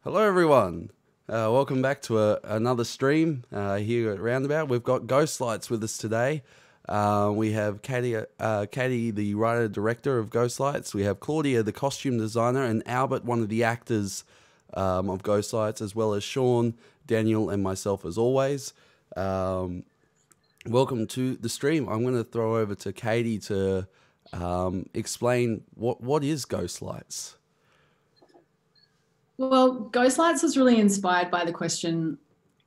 Hello, everyone. Welcome back to another stream here at Roundabout. We've got Ghost Lights with us today. We have Katie, the writer-director of Ghost Lights. We have Claudia, the costume designer, and Albert, one of the actors of Ghost Lights, as well as Sean, Daniel, and myself, as always. Welcome to the stream. I'm going to throw over to Katie to explain what is Ghost Lights. Well, Ghost Lights was really inspired by the question,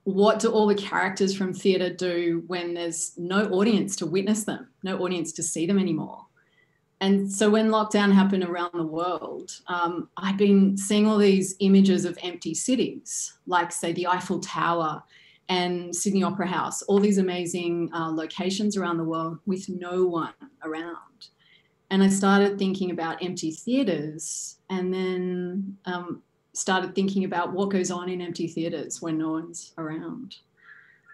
what do all the characters from theatre do when there's no audience to witness them, no audience to see them anymore? And so when lockdown happened around the world, I'd been seeing all these images of empty cities, like, say, the Eiffel Tower and Sydney Opera House, all these amazing locations around the world with no one around. And I started thinking about empty theatres, and then started thinking about what goes on in empty theatres when no one's around.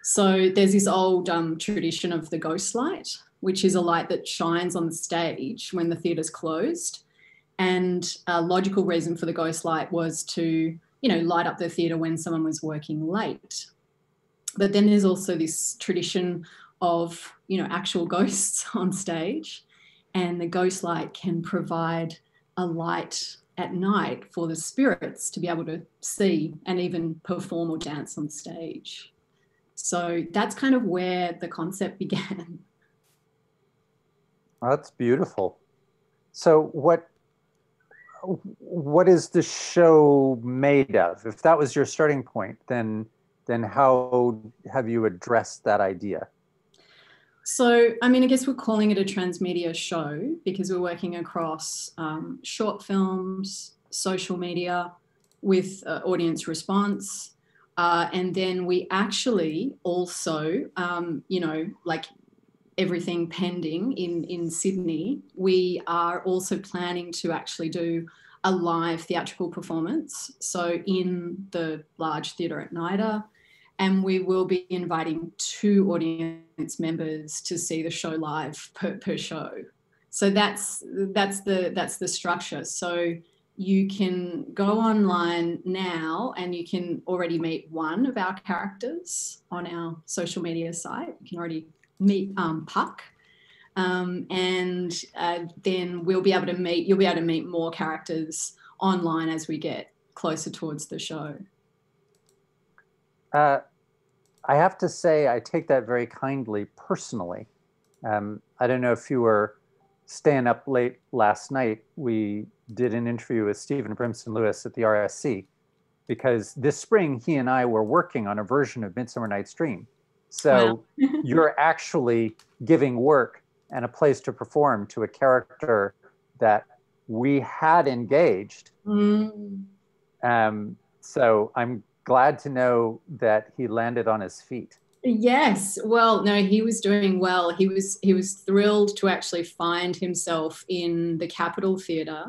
So there's this old tradition of the ghost light, which is a light that shines on the stage when the theatre's closed. And a logical reason for the ghost light was to, light up the theatre when someone was working late. But then there's also this tradition of, actual ghosts on stage, and the ghost light can provide a light at night for the spirits to be able to see and even perform or dance on stage. So that's kind of where the concept began. Oh, that's beautiful. So what is the show made of? If that was your starting point, then how have you addressed that idea? So, I guess we're calling it a transmedia show because we're working across short films, social media with audience response. And then we actually also, like everything pending in Sydney, we are also planning to actually do a live theatrical performance. So in the large theatre at NIDA. And we will be inviting 2 audience members to see the show live per show. So that's the structure. So you can go online now and you can already meet one of our characters on our social media site. You can already meet Puck. And then you'll be able to meet more characters online as we get closer towards the show. I have to say, I take that very kindly personally. I don't know if you were staying up late last night. We did an interview with Stephen Brimson Lewis at the RSC because this spring he and I were working on a version of Midsummer Night's Dream. So wow. You're actually giving work and a place to perform to a character that we had engaged. So I'm glad to know that he landed on his feet. Yes, well, no, he was doing well. He was thrilled to actually find himself in the Capitol Theatre.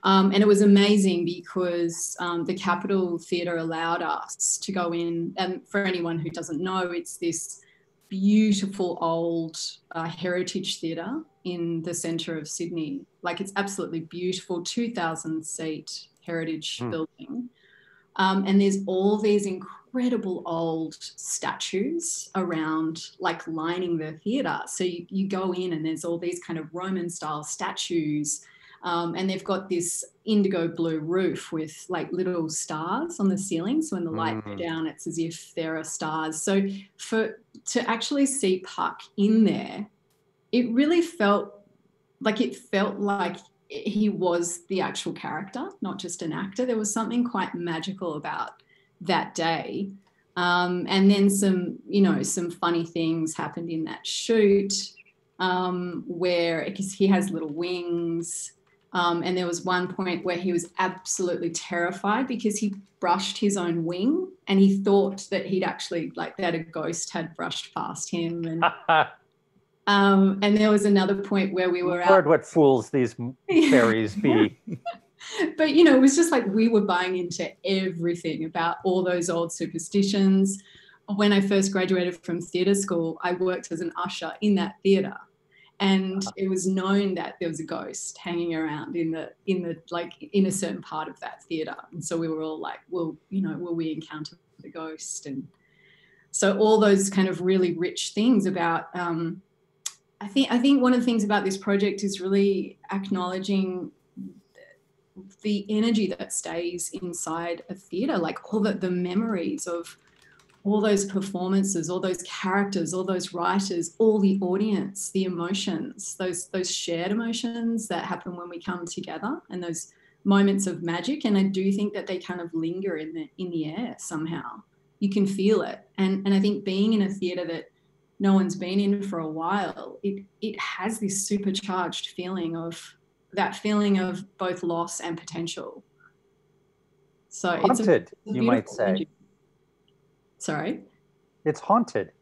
And it was amazing because the Capitol Theatre allowed us to go in. And for anyone who doesn't know, it's this beautiful old heritage theatre in the centre of Sydney. Like, it's absolutely beautiful, 2,000-seat heritage building. And there's all these incredible old statues around, like, lining the theatre. So you go in and there's all these kind of Roman-style statues, and they've got this indigo blue roof with, like, little stars on the ceiling. So when the lights go down, it's as if there are stars. So to actually see Puck in there, it really felt like he was the actual character, not just an actor. There was something quite magical about that day. And then some funny things happened in that shoot where, because he has little wings, and there was one point where he was absolutely terrified because he brushed his own wing and he thought that he'd actually, like, that a ghost had brushed past him. And there was another point where we were Lord, what fools these fairies be. But, it was just like we were buying into everything about all those old superstitions. When I first graduated from theatre school, I worked as an usher in that theatre. And it was known that there was a ghost hanging around in a certain part of that theatre. And so we were all like, well, will we encounter the ghost? And so all those kind of really rich things about, I think one of the things about this project is really acknowledging the energy that stays inside a theatre, like all the memories of all those performances, all those characters, all those writers, all the audience, the emotions, those shared emotions that happen when we come together, and those moments of magic. And I do think that they kind of linger in the air somehow. You can feel it. And I think being in a theatre that no one's been in for a while, it has this supercharged feeling of both loss and potential. So haunted, you might say. Energy. Sorry? It's haunted.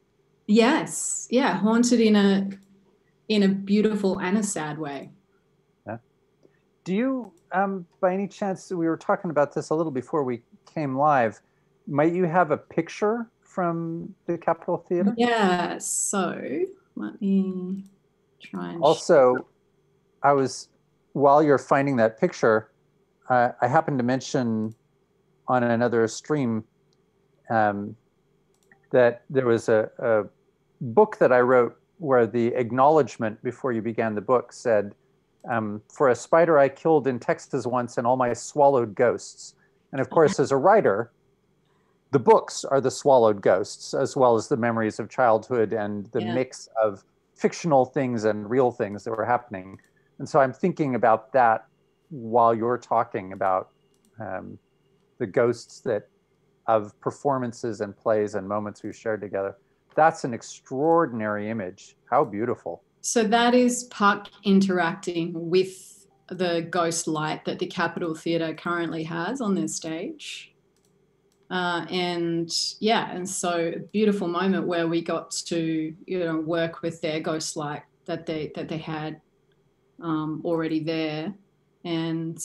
Yes. Yeah. Haunted in a beautiful and a sad way. Yeah. Do you, by any chance, we were talking about this a little before we came live, might you have a picture from the Capitol Theatre? Yeah. So let me try and... Also, while you're finding that picture, I happened to mention on another stream that there was a book that I wrote where the acknowledgement before you began the book said, for a spider I killed in Texas once and all my swallowed ghosts. And of course, as a writer, the books are the swallowed ghosts, as well as the memories of childhood and the mix of fictional things and real things that were happening. And so I'm thinking about that while you're talking about the ghosts of performances and plays and moments we've shared together. That's an extraordinary image. How beautiful. So that is Puck interacting with the ghost light that the Capitol Theatre currently has on their stage. And so a beautiful moment where we got to, work with their ghost light that they had already there. And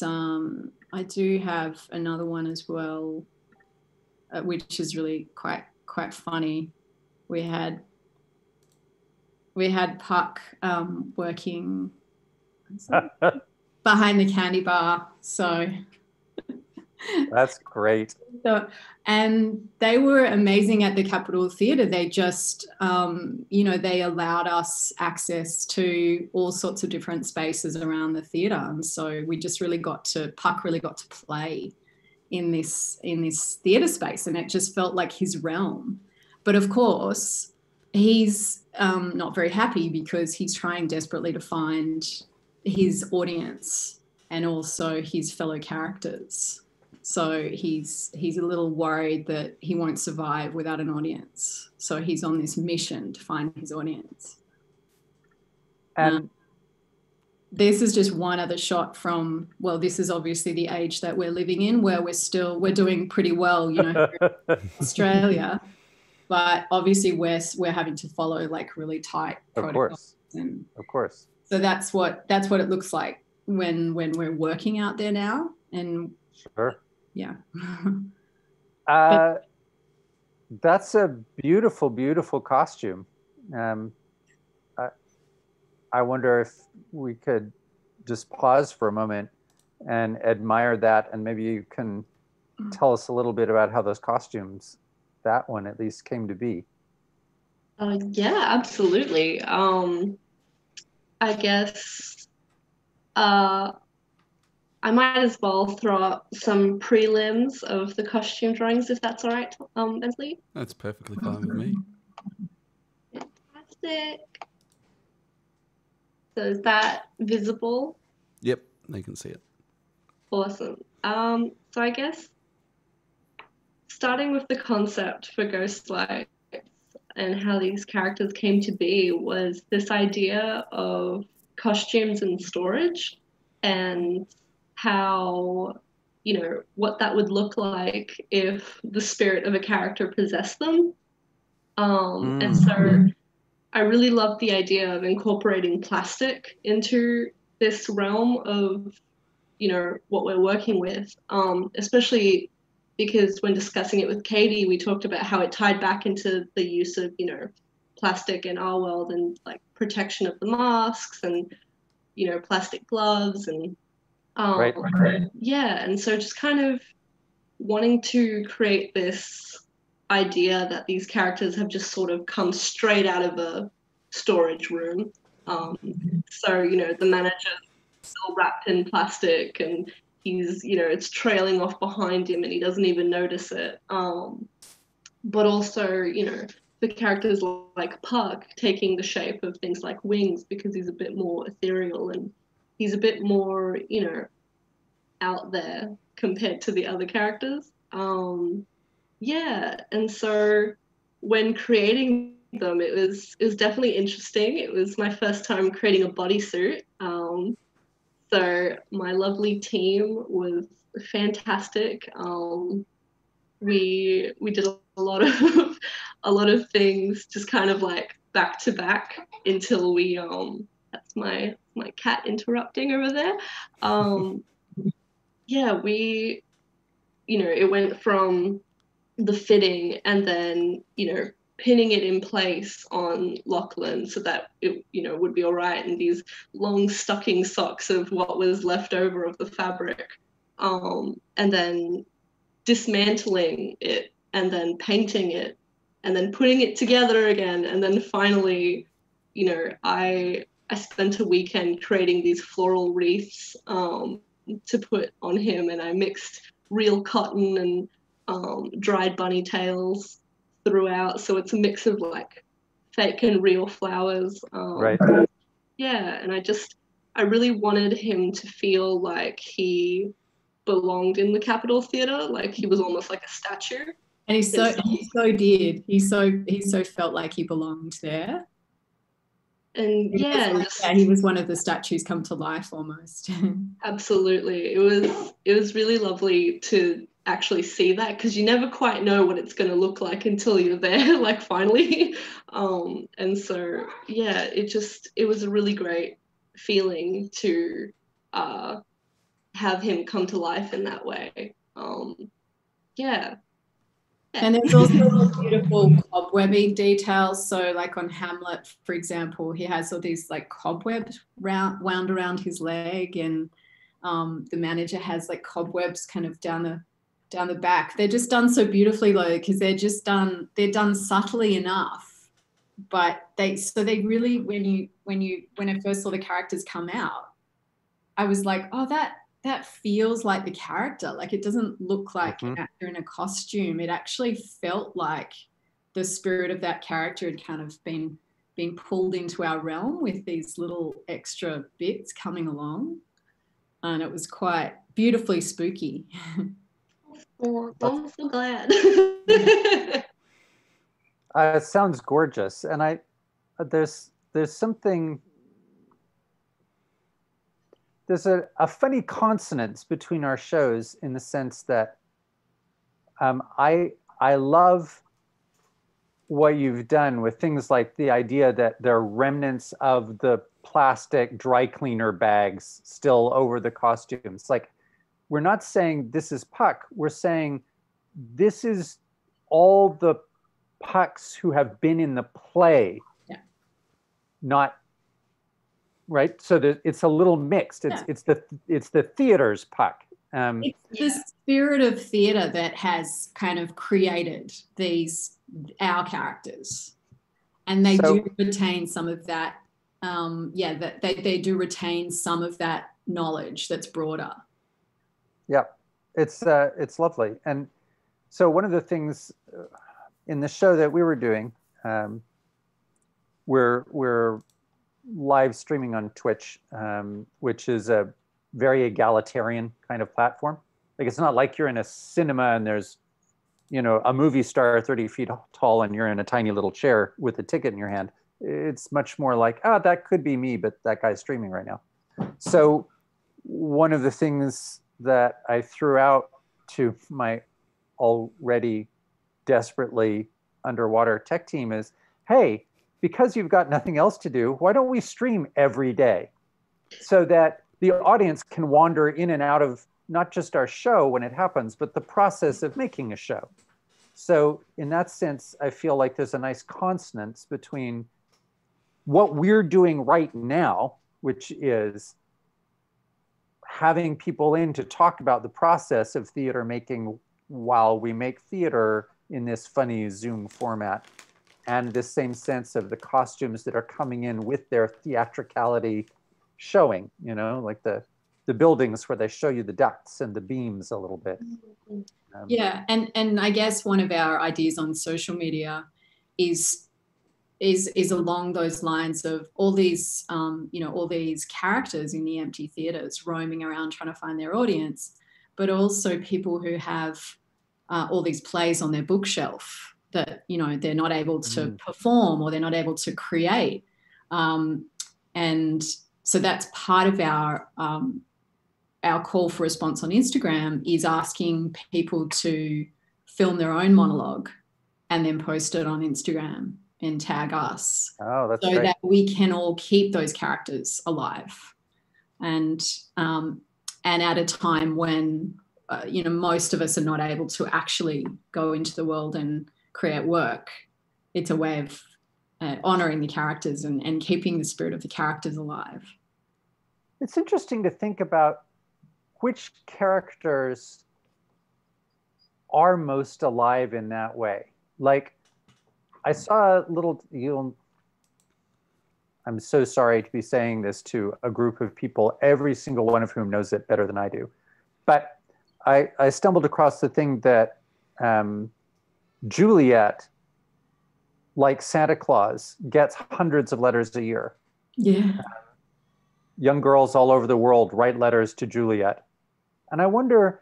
I do have another one as well, which is really quite funny. We had Puck working behind the candy bar. So that's great. So, and they were amazing at the Capitol Theatre. They just, they allowed us access to all sorts of different spaces around the theatre. And so we just Puck really got to play in this theatre space, and it just felt like his realm. But of course, he's not very happy because he's trying desperately to find his audience and also his fellow characters. So he's a little worried that he won't survive without an audience. So he's on this mission to find his audience. And this is just one other shot from, well, this is obviously the age that we're living in, where we're doing pretty well, in Australia. But obviously we're having to follow like really tight protocols. Of course. So that's what it looks like when we're working out there now. And sure. Yeah. That's a beautiful, beautiful costume. I wonder if we could just pause for a moment and admire that, and maybe you can tell us a little bit about how those costumes, that one at least, came to be. Yeah, absolutely. I guess I might as well throw up some prelims of the costume drawings, if that's all right, Bentley. That's perfectly fine with me. Fantastic. So is that visible? Yep, they can see it. Awesome. So I guess starting with the concept for Ghostlights and how these characters came to be was this idea of costumes and storage, and how, what that would look like if the spirit of a character possessed them. And so I really love the idea of incorporating plastic into this realm of, what we're working with, especially because when discussing it with Katie, we talked about how it tied back into the use of, plastic in our world, and like protection of the masks and, you know, plastic gloves and Right. yeah, and so just kind of wanting to create this idea that these characters have just sort of come straight out of a storage room. So, you know, the manager's still wrapped in plastic and he's, you know, it's trailing off behind him and he doesn't even notice it. But also, you know, the characters like Puck taking the shape of things like wings because he's a bit more ethereal and he's a bit more, you know, out there compared to the other characters. Yeah, and so when creating them, it was definitely interesting. It was my first time creating a bodysuit. So my lovely team was fantastic. We did a lot of a lot of things, just kind of like back to back until we that's my cat interrupting over there. Yeah, we, you know, it went from the fitting and then, you know, pinning it in place on Lachlan so that it, you know, would be all right, and these long stocking socks of what was left over of the fabric, and then dismantling it and then painting it and then putting it together again, and then finally, you know, I spent a weekend creating these floral wreaths to put on him, and I mixed real cotton and dried bunny tails throughout, so it's a mix of like fake and real flowers. Right. Yeah, and I really wanted him to feel like he belonged in the Capitol Theatre, like he was almost like a statue. And he so did. He so felt like he belonged there. And yeah, he was one of the statues come to life almost. Absolutely. It was really lovely to actually see that, because you never quite know what it's going to look like until you're there, like finally. And so yeah, it was a really great feeling to have him come to life in that way. Yeah. And there's also beautiful cobwebby details. So like on Hamlet, for example, he has all these like cobwebs wound around his leg, and the manager has like cobwebs kind of down the back. They're just done so beautifully, though, because they're done subtly enough. But they really, when I first saw the characters come out, I was like, oh, that feels like the character. Like, it doesn't look like an actor in a costume. It actually felt like the spirit of that character had kind of been pulled into our realm with these little extra bits coming along. And it was quite beautifully spooky. Oh, I'm so glad. It sounds gorgeous. And there's something, there's a funny consonance between our shows in the sense that I love what you've done with things like the idea that there are remnants of the plastic dry cleaner bags still over the costumes. Like, we're not saying this is Puck. We're saying this is all the Pucks who have been in the play. Yeah. Not right. So it's a little mixed. It's the theater's Puck. It's the spirit of theatre that has kind of created our characters, and they do retain some of that. That they do retain some of that knowledge that's broader. Yeah, it's lovely. And so one of the things in the show that we were doing, we're live streaming on Twitch, which is a very egalitarian kind of platform. Like, it's not like you're in a cinema and there's, you know, a movie star 30 feet tall and you're in a tiny little chair with a ticket in your hand. It's much more like, that could be me, but that guy's streaming right now. So one of the things that I threw out to my already desperately underwater tech team is, hey, because you've got nothing else to do, why don't we stream every day so that the audience can wander in and out of not just our show when it happens, but the process of making a show. So in that sense, I feel like there's a nice consonance between what we're doing right now, which is having people in to talk about the process of theater making while we make theater in this funny Zoom format, and this same sense of the costumes that are coming in with their theatricality showing, you know, like the buildings where they show you the ducts and the beams a little bit. Yeah, and I guess one of our ideas on social media is along those lines of all these all these characters in the empty theaters roaming around trying to find their audience, but also people who have all these plays on their bookshelf that they're not able to perform or they're not able to create, and so that's part of our call for response on Instagram is asking people to film their own monologue and then post it on Instagram and tag us. Oh, that's so great. that we can all keep those characters alive. And at a time when, most of us are not able to actually go into the world and create work, it's a way of honoring the characters and keeping the spirit of the characters alive. It's interesting to think about which characters are most alive in that way. Like, I saw a little, I'm so sorry to be saying this to a group of people, every single one of whom knows it better than I do. But I stumbled across the thing that Juliet, like Santa Claus, gets hundreds of letters a year. Yeah. Young girls all over the world write letters to Juliet. And I wonder,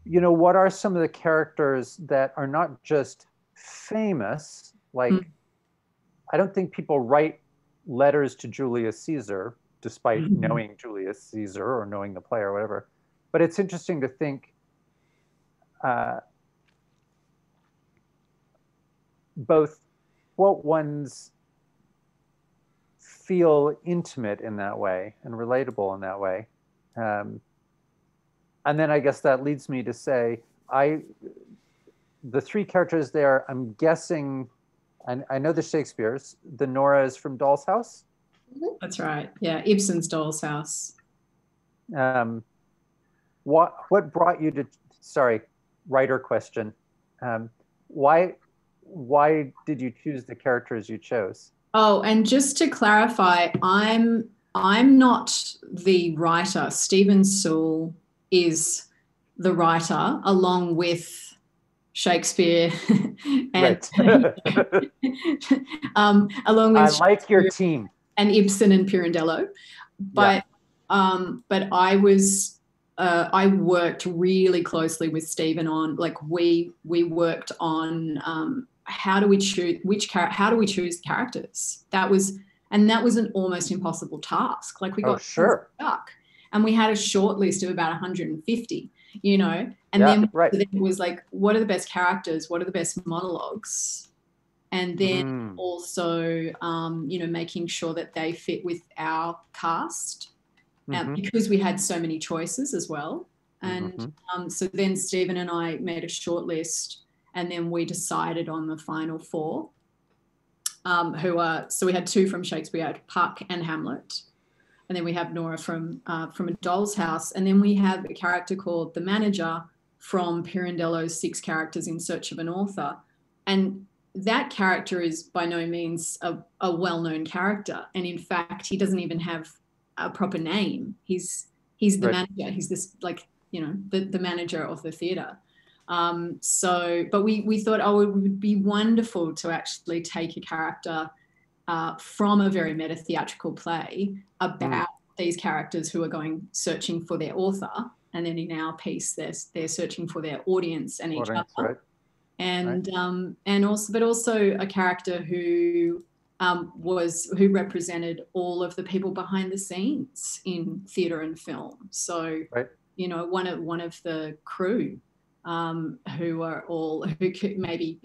what are some of the characters that are not just famous? Like, I don't think people write letters to Julius Caesar, despite knowing Julius Caesar or knowing the play or whatever. But it's interesting to think both what ones feel intimate in that way and relatable in that way. And then I guess that leads me to say, the three characters there, I'm guessing, I know the Shakespeare's, the Nora is from Doll's House? That's right. Yeah, Ibsen's Doll's House. What brought you to, sorry, writer question. Why did you choose the characters you chose? Oh, and just to clarify, I'm not the writer. Stephen Sewell is the writer, along with Shakespeare and along with I like your team and Ibsen and Pirandello, but I worked really closely with Stephen on, like, we worked on how do we choose characters. That was an almost impossible task. Like, we got stuck, and we had a short list of about 150, and then it was like, what are the best characters? What are the best monologues? And then also, making sure that they fit with our cast, because we had so many choices as well. And so then Stephen and I made a short list, and then we decided on the final four, so we had two from Shakespeare, had Puck and Hamlet. And then we have Nora from A Doll's House. And then we have a character called the Manager from Pirandello's 6 Characters in Search of an Author. And that character is by no means a well-known character. And in fact, he doesn't even have a proper name. He's the manager. He's this, like, the manager of the theatre. But we thought, it would be wonderful to actually take a character from a very meta theatrical play about these characters who are searching for their author, and then in our piece they're searching for their audience and each other. Right. And also a character who represented all of the people behind the scenes in theatre and film. So one of the crew who could maybe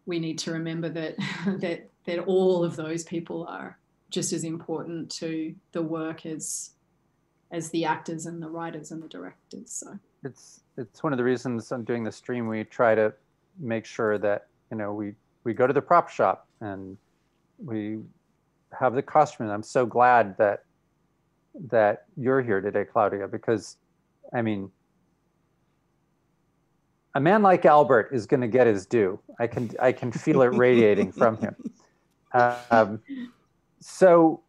we need to remember that all of those people are just as important to the work as the actors and the writers and the directors. So it's one of the reasons I'm doing the stream. We try to make sure that, you know, we go to the prop shop and we have the costume. I'm so glad that you're here today, Claudia, because I mean, a man like Albert is going to get his due. I can feel it radiating from him. So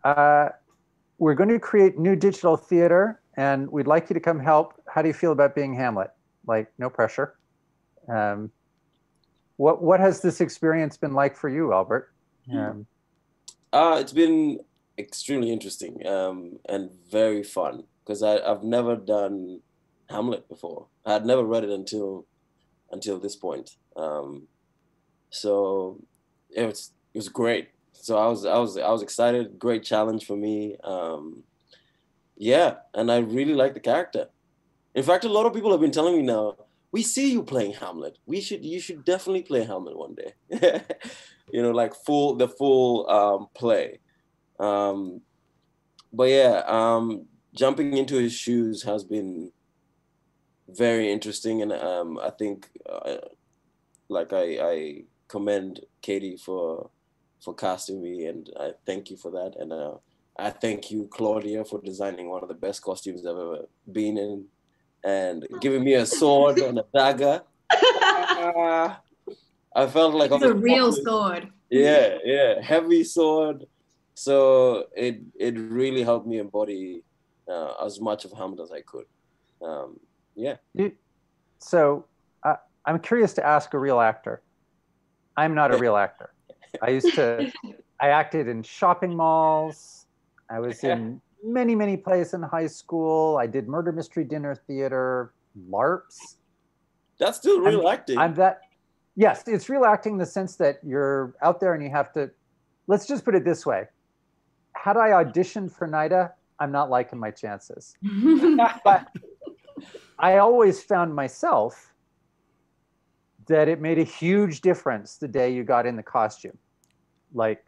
we're going to create new digital theater, and we'd like you to come help. How do you feel about being Hamlet? Like, no pressure. What has this experience been like for you, Albert? It's been extremely interesting and very fun, because I've never done Hamlet before. I had never read it until this point. So it was great. So I was excited. Great challenge for me. Yeah, and I really like the character. In fact, a lot of people have been telling me now, we see you playing Hamlet. You should definitely play Hamlet one day. You know, like the full play. But yeah, jumping into his shoes has been very interesting, and I think I commend Katie for casting me, and I thank you for that, and I thank you, Claudia, for designing one of the best costumes I've ever been in, and giving me a sword and a dagger. I felt like it's a real sword. Yeah, heavy sword. So it really helped me embody as much of Hamlet as I could. Yeah. So I'm curious to ask a real actor. I'm not a real actor. I acted in shopping malls. I was in many plays in high school. I did murder mystery dinner theater, LARPs. That's still real acting. Yes, it's real acting in the sense that you're out there and you have to, let's just put it this way. Had I auditioned for NIDA, I'm not liking my chances. But I always found myself that it made a huge difference the day you got in the costume. Like,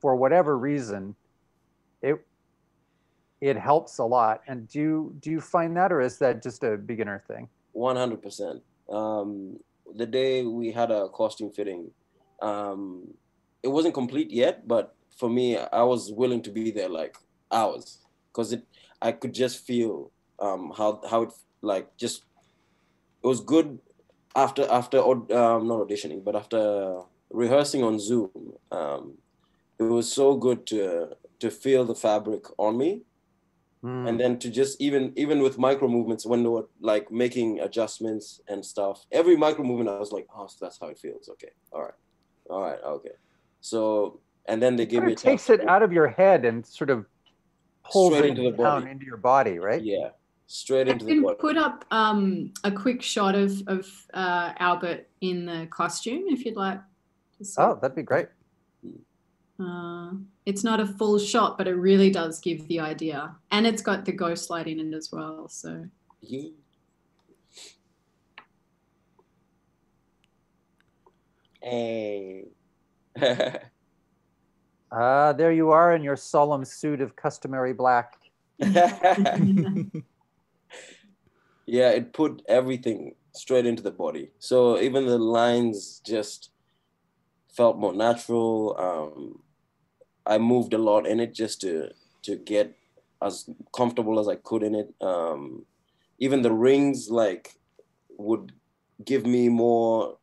for whatever reason, it helps a lot. And do you find that, or is that just a beginner thing? 100%. The day we had a costume fitting, it wasn't complete yet, but for me, I was willing to be there like hours, because I could just feel how it it was good after not auditioning, but after rehearsing on Zoom. It was so good to feel the fabric on me, and then to just even with micro movements, when they were like making adjustments and stuff, every micro movement I was like, oh, so that's how it feels. Okay, all right, okay. So, and then they give me, it takes it out of your head and sort of pulls it into the down body, into your body, right? Yeah, straight into the body. Put up a quick shot of Albert in the costume if you'd like to see. Oh, that'd be great. It's not a full shot, but it really does give the idea, and it's got the ghost light in it as well. So. Yeah. Hey. There you are in your solemn suit of customary black. Yeah, it put everything straight into the body. So even the lines just felt more natural. I moved a lot in it just to get as comfortable as I could in it. Even the rings would give me more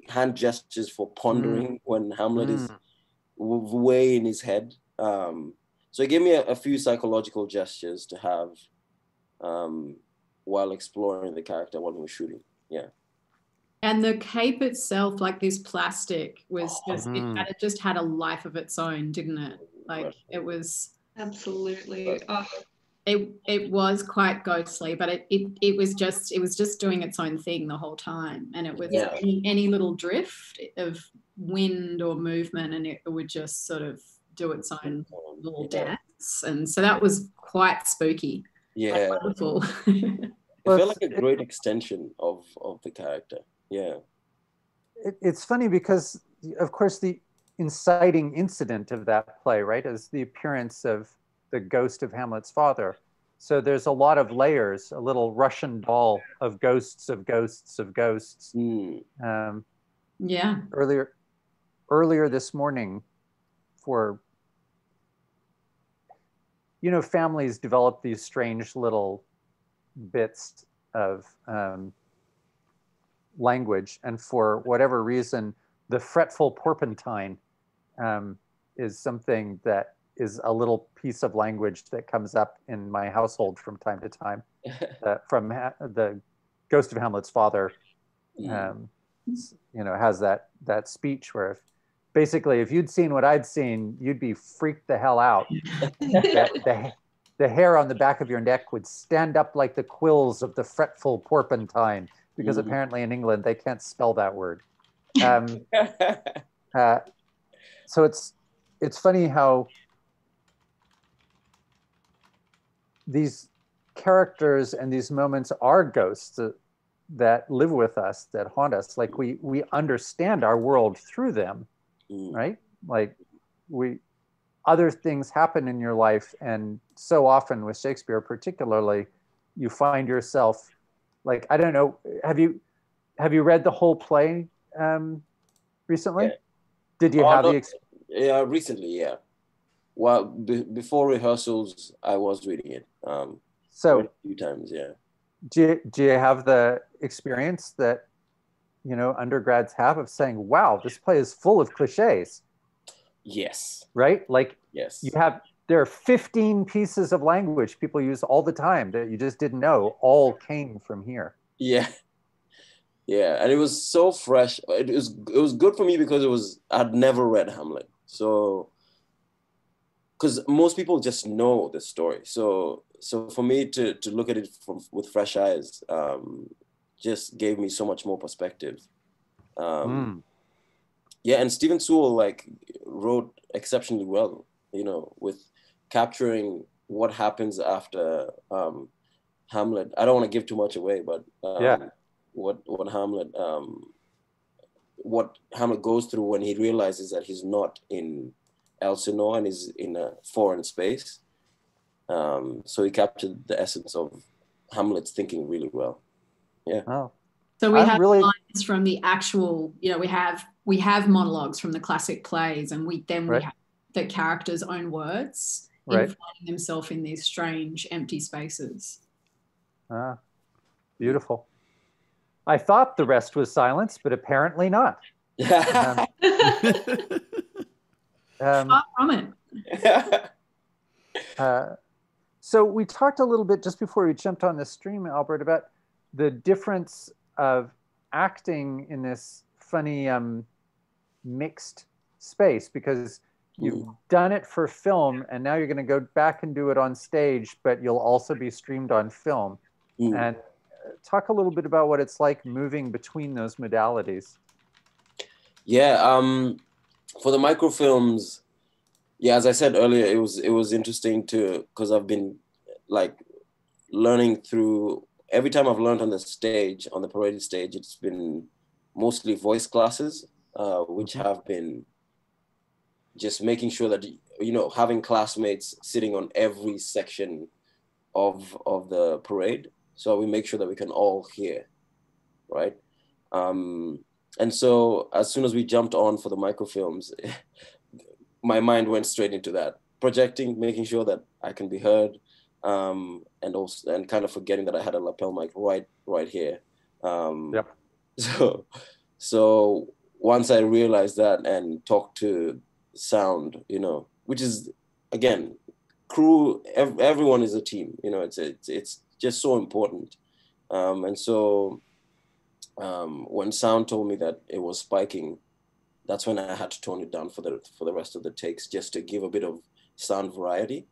hand gestures for pondering when Hamlet is way in his head. So it gave me a few psychological gestures to have while exploring the character when we were shooting. Yeah. And the cape itself, like this plastic, was it just had a life of its own, didn't it? Like it was absolutely. Oh. It was quite ghostly, but it was just doing its own thing the whole time, and it was any little drift of wind or movement, and it would just sort of do its own little dance, and so that was quite spooky. Yeah, wonderful. It felt like a great extension of the character. Yeah. It's funny because, of course, the inciting incident of that play, right, is the appearance of the ghost of Hamlet's father. So there's a lot of layers, a little Russian doll of ghosts of ghosts of ghosts. Yeah. Earlier this morning, for, you know, families develop these strange little bits of language, and for whatever reason, the fretful porpentine is something that is a little piece of language that comes up in my household from time to time. From the ghost of Hamlet's father, you know, has that speech where basically if you'd seen what I'd seen, you'd be freaked the hell out. The hair on the back of your neck would stand up like the quills of the fretful porpentine, because apparently in England they can't spell that word. So it's funny how these characters and these moments are ghosts that live with us, that haunt us. Like we understand our world through them, right? Like other things happen in your life, and so often with Shakespeare particularly, you find yourself like, I don't know, have you read the whole play recently? Yeah. Did you have yeah, recently, yeah. Well, before rehearsals, I was reading it. So a few times, yeah. Do you have the experience that, you know, undergrads have of saying, wow, this play is full of cliches? Yes. Right? Like, yes. There are 15 pieces of language people use all the time that you just didn't know all came from here. Yeah. Yeah. And it was so fresh. It was good for me because I'd never read Hamlet. So, because most people just know the story. So for me to look at it with fresh eyes, just gave me so much more perspective. Yeah, and Stephen Sewell wrote exceptionally well, you know, with capturing what happens after Hamlet. I don't want to give too much away, but what Hamlet goes through when he realizes that he's not in Elsinore and is in a foreign space. So he captured the essence of Hamlet's thinking really well. Yeah. Oh. So we have lines from the actual, you know, we have monologues from the classic plays, and we have the characters' own words in finding themselves in these strange empty spaces. Beautiful. I thought the rest was silence, but apparently not. Far from it. So we talked a little bit just before we jumped on the stream, Albert, about the difference of acting in this funny mixed space, because you've done it for film and now you're going to go back and do it on stage, but you'll also be streamed on film. And talk a little bit about what it's like moving between those modalities. Yeah, for the microfilms, yeah, as I said earlier, it was interesting because I've been learning through. Every time I've learned on the stage, on the paraded stage, it's been mostly voice classes, which have been just making sure that, you know, having classmates sitting on every section of the parade, so we make sure that we can all hear, right? And so as soon as we jumped on for the microfilms, my mind went straight into that, projecting, making sure that I can be heard, and kind of forgetting that I had a lapel mic right here. So once I realized that and talked to sound, you know, which is, again, crew, everyone is a team, you know, it's just so important. And so when sound told me that it was spiking, that's when I had to tone it down for the rest of the takes, just to give a bit of sound variety.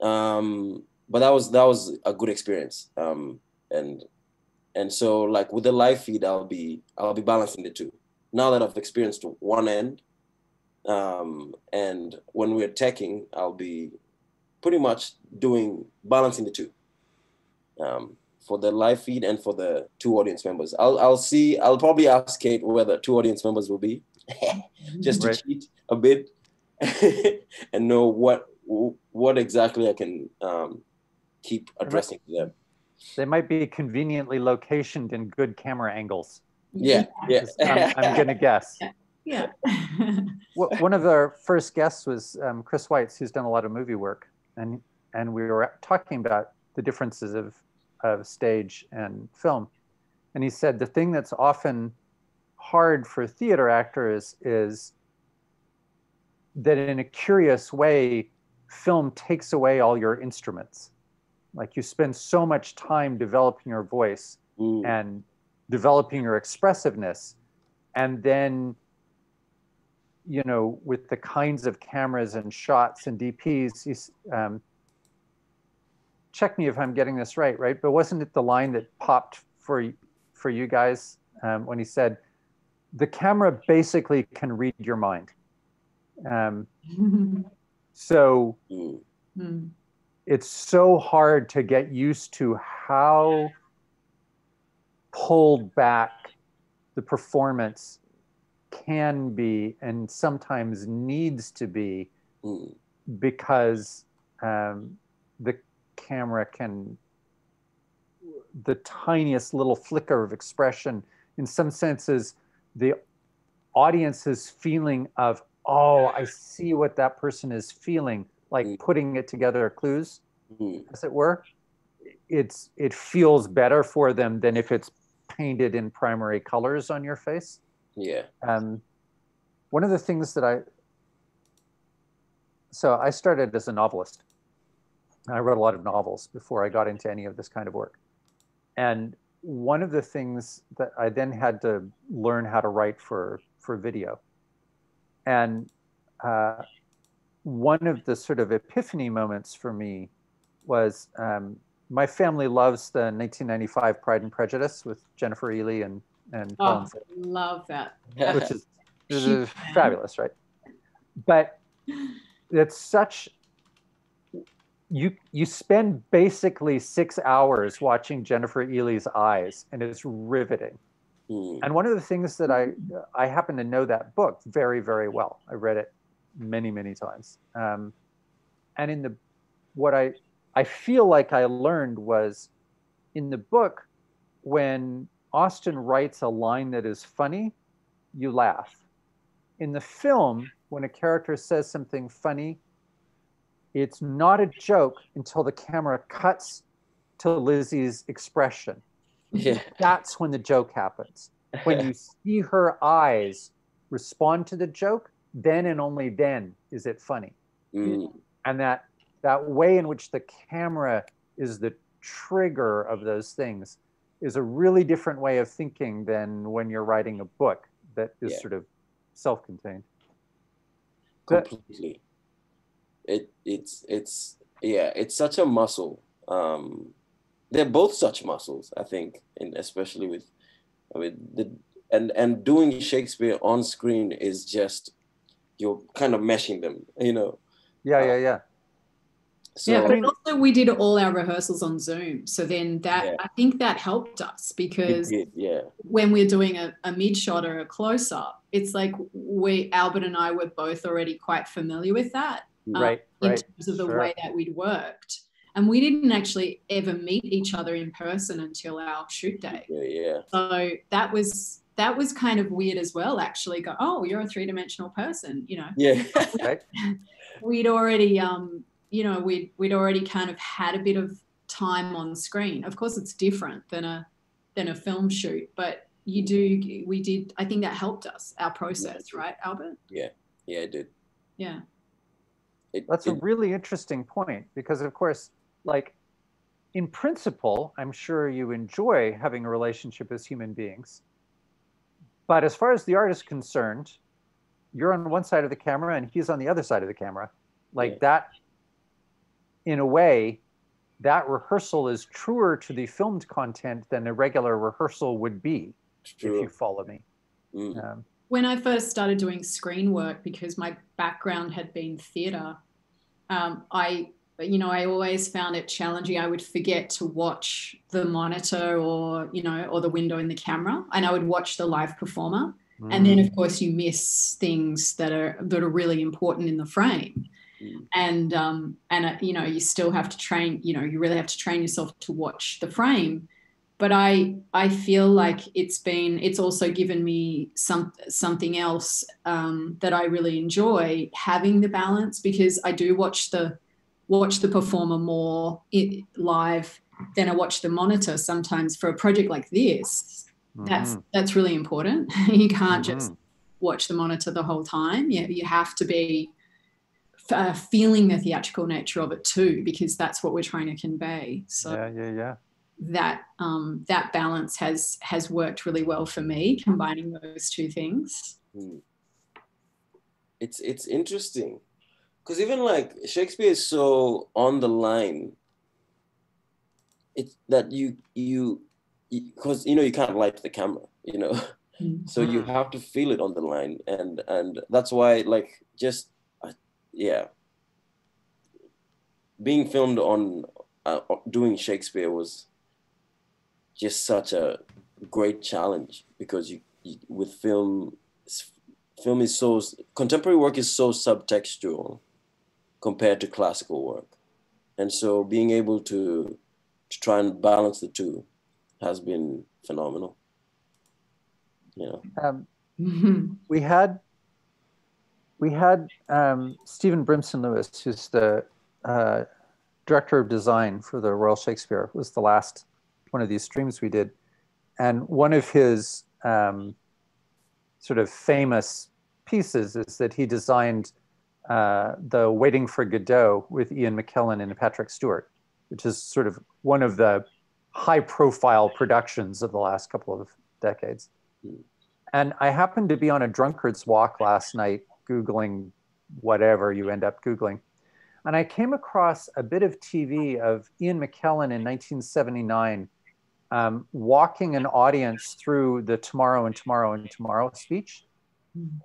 But that was a good experience. And so with the live feed, I'll be balancing the two. Now that I've experienced one end, and when we're teching, I'll be pretty much balancing the two. For the live feed and for the two audience members. I'll probably ask Kate where the two audience members will be, just to cheat a bit and know what exactly I can keep addressing to them. They might be conveniently locationed in good camera angles. Yeah. I'm going to guess. Yeah. One of our first guests was Chris Weitz, who's done a lot of movie work. And we were talking about the differences of stage and film. And he said the thing that's often hard for theater actors is that in a curious way, film takes away all your instruments. Like you spend so much time developing your voice and developing your expressiveness. And then, you know, with the kinds of cameras and shots and DPs, check me if I'm getting this right? But wasn't it the line that popped for you guys when he said, the camera basically can read your mind. So it's so hard to get used to how pulled back the performance can be and sometimes needs to be because the camera can, the tiniest little flicker of expression, in some senses, the audience's feeling of, oh, I see what that person is feeling, like putting it together clues, as it were. It feels better for them than if it's painted in primary colors on your face. Yeah. One of the things that I started as a novelist. I wrote a lot of novels before I got into any of this kind of work. And one of the things that I then had to learn how to write for video. And one of the sort of epiphany moments for me was my family loves the 1995 Pride and Prejudice with Jennifer Ely and Colin Firth. Love that. Which is fabulous, right? But it's such, you spend basically 6 hours watching Jennifer Ely's eyes, and it's riveting. And one of the things that I happen to know that book very, very well. I read it many, many times. And in what I feel like I learned was in the book, when Austen writes a line that is funny, you laugh. In the film, when a character says something funny, it's not a joke until the camera cuts to Lizzie's expression. Yeah. That's when the joke happens. When you see her eyes respond to the joke, then and only then is it funny. And that way in which the camera is the trigger of those things is a really different way of thinking than when you're writing a book that is sort of self-contained. Completely. It's such a muscle. They're both such muscles, I think, and especially with, and doing Shakespeare on screen is just, you're kind of meshing them, you know. Yeah. So, but also we did all our rehearsals on Zoom. So then I think that helped us because when we're doing a mid-shot or a close-up, it's like Albert and I were both already quite familiar with that. Right. In terms of the way that we'd worked. And we didn't actually ever meet each other in person until our shoot day. Yeah. So that was kind of weird as well, actually. Go, oh, you're a three-dimensional person, you know. Yeah. We'd already we'd already kind of had a bit of time on screen. Of course, it's different than a film shoot, but we did. I think that helped us, our process, right, Albert? Yeah, it did. Yeah. That's a really interesting point because, of course, like in principle, I'm sure you enjoy having a relationship as human beings. But as far as the art is concerned, you're on one side of the camera and he's on the other side of the camera. Like that, in a way, that rehearsal is truer to the filmed content than a regular rehearsrsal would be, if you follow me. When I first started doing screen work, because my background had been theatre, I always found it challenging. I would forget to watch the monitor or the window in the camera, and I would watch the live performer. And then, of course, you miss things that are really important in the frame. You know, you still have to train, you know, you really have to train yourself to watch the frame. But I feel like it's also given me something else that I really enjoy, having the balance, because I do watch the performer more live than I watch the monitor sometimes. For a project like this, that's really important. You can't just watch the monitor the whole time. You have to be feeling the theatrical nature of it too, because that's what we're trying to convey. So that balance has worked really well for me, combining those two things. It's interesting, because even like Shakespeare is so on the line. It's that you because you know you can't lie to the camera, you know, so you have to feel it on the line, and that's why like just being filmed on doing Shakespeare was just such a great challenge, because you with film is so, contemporary work is so subtextual compared to classical work, and so being able to try and balance the two has been phenomenal. You know, we had Stephen Brimson Lewis, who's the director of design for the Royal Shakespeare, was the last one of these streams we did. And one of his sort of famous pieces is that he designed the Waiting for Godot with Ian McKellen and Patrick Stewart, which is sort of one of the high-profile productions of the last couple of decades. And I happened to be on a drunkard's walk last night, Googling whatever you end up Googling. And I came across a bit of TV of Ian McKellen in 1979 walking an audience through the Tomorrow and Tomorrow and Tomorrow speech.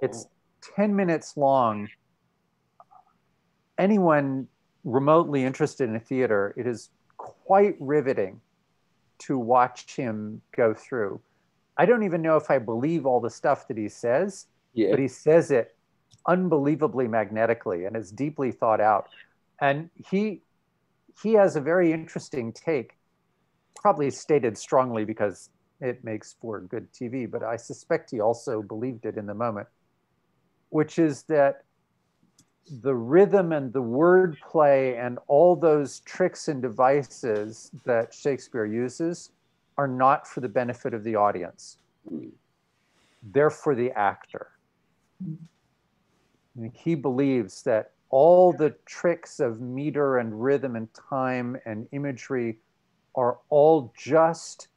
It's 10 minutes long. Anyone remotely interested in theater, it is quite riveting to watch him go through. I don't even know if I believe all the stuff that he says, but he says it unbelievably magnetically, and it's deeply thought out. And he has a very interesting take, probably stated strongly because it makes for good TV, but I suspect he also believed it in the moment, which is that the rhythm and the wordplay and all those tricks and devices that Shakespeare uses are not for the benefit of the audience. They're for the actor. And he believes that all the tricks of meter and rhythm and time and imagery are all just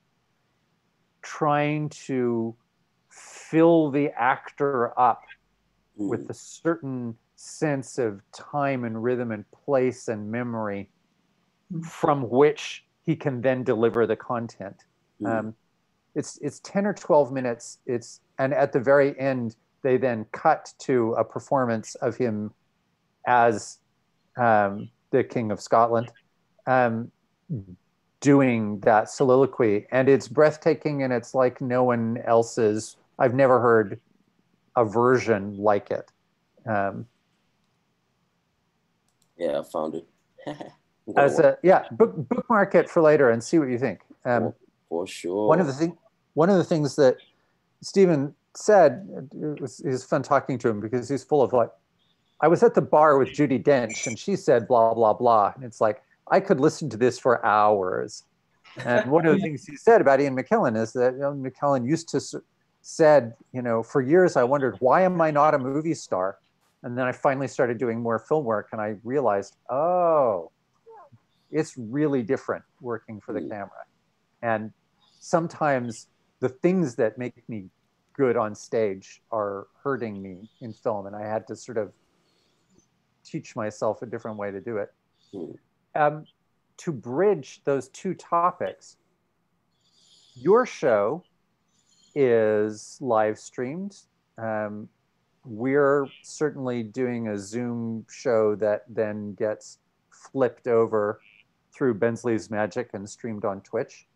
trying to fill the actor up with a certain sense of time and rhythm and place and memory from which he can then deliver the content. It's 10 or 12 minutes. And at the very end, they then cut to a performance of him as the King of Scotland, doing that soliloquy. And it's breathtaking, and it's like no one else's. I've never heard a version like it. Yeah, I found it. Bookmark it for later and see what you think. For sure. One of the things that Stephen said, it was fun talking to him because he's full of like, I was at the bar with Judi Dench and she said blah, blah, blah. And it's like, I could listen to this for hours. And one of the things he said about Ian McKellen is that McKellen used to said, for years I wondered, why am I not a movie star? And then I finally started doing more film work and I realized, oh, it's really different working for the camera. And sometimes the things that make me good on stage are hurting me in film. And I had to sort of teach myself a different way to do it. To bridge those two topics, your show is live streamed. We're certainly doing a Zoom show that then gets flipped over through Bensley's Magic and streamed on Twitch.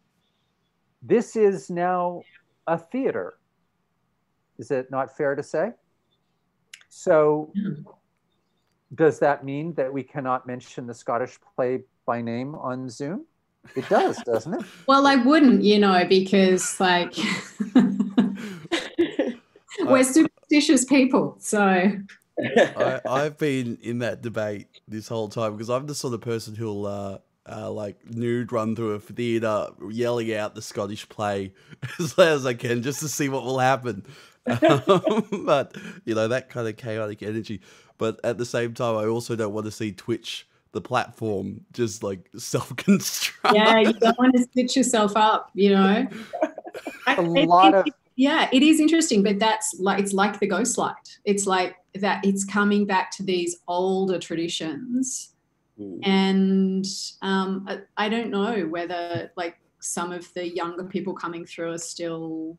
This is now a theater. Is it not fair to say? So Does that mean that we cannot mention the Scottish play by name on Zoom? It does, doesn't it? Well, I wouldn't, because like we're superstitious people. So I've been in that debate this whole time because I'm the sort of person who'll like nude run through a theatre yelling out the Scottish play as loud as I can just to see what will happen. But that kind of chaotic energy. But at the same time, I also don't want to see Twitch, the platform, just like self-construct. Yeah, you don't want to stitch yourself up, A lot of yeah, it is interesting, but it's like the Ghostlight. It's like that. It's coming back to these older traditions, and I don't know whether like some of the younger people coming through are still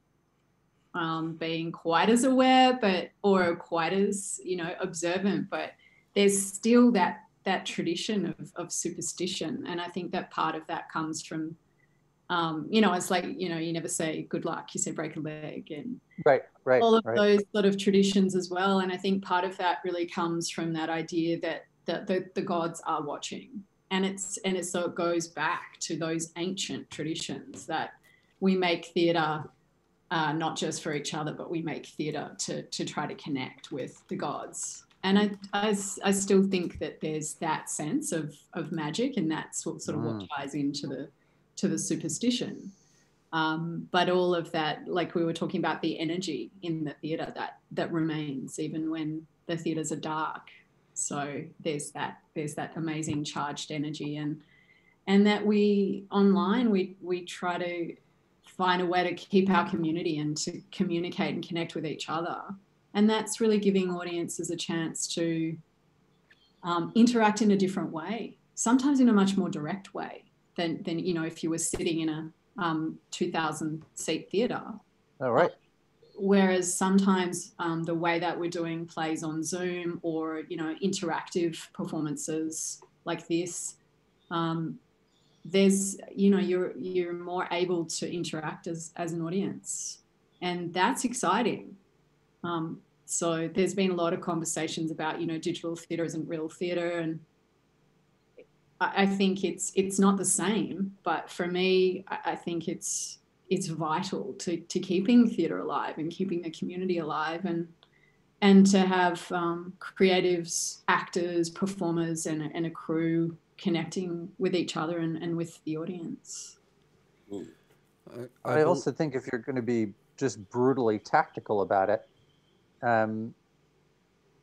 being quite as aware, or quite as observant. But there's still that tradition of superstition, and I think that part of that comes from. It's like, you never say good luck, you say break a leg, and right. all of those sort of traditions as well. And I think part of that really comes from that idea that the gods are watching. And so it goes back to those ancient traditions that we make theatre not just for each other, but we make theatre to try to connect with the gods. And I still think that there's that sense of magic, and that's what sort of what ties into the superstition. But all of that, like we were talking about, the energy in the theatre that remains even when the theatres are dark. So there's that amazing charged energy, and that we online we try to find a way to keep our community and to communicate and connect with each other. And that's really giving audiences a chance to interact in a different way, sometimes in a much more direct way than if you were sitting in a 2,000 seat theatre. Oh, right. Whereas sometimes the way that we're doing plays on Zoom or interactive performances like this, there's you're more able to interact as an audience, and that's exciting. So there's been a lot of conversations about digital theatre isn't real theatre, and I think it's not the same, but for me, I think it's vital to keeping theatre alive and keeping the community alive, and to have creatives, actors, performers, and a crew connecting with each other and with the audience. I also think if you're going to be just brutally tactical about it,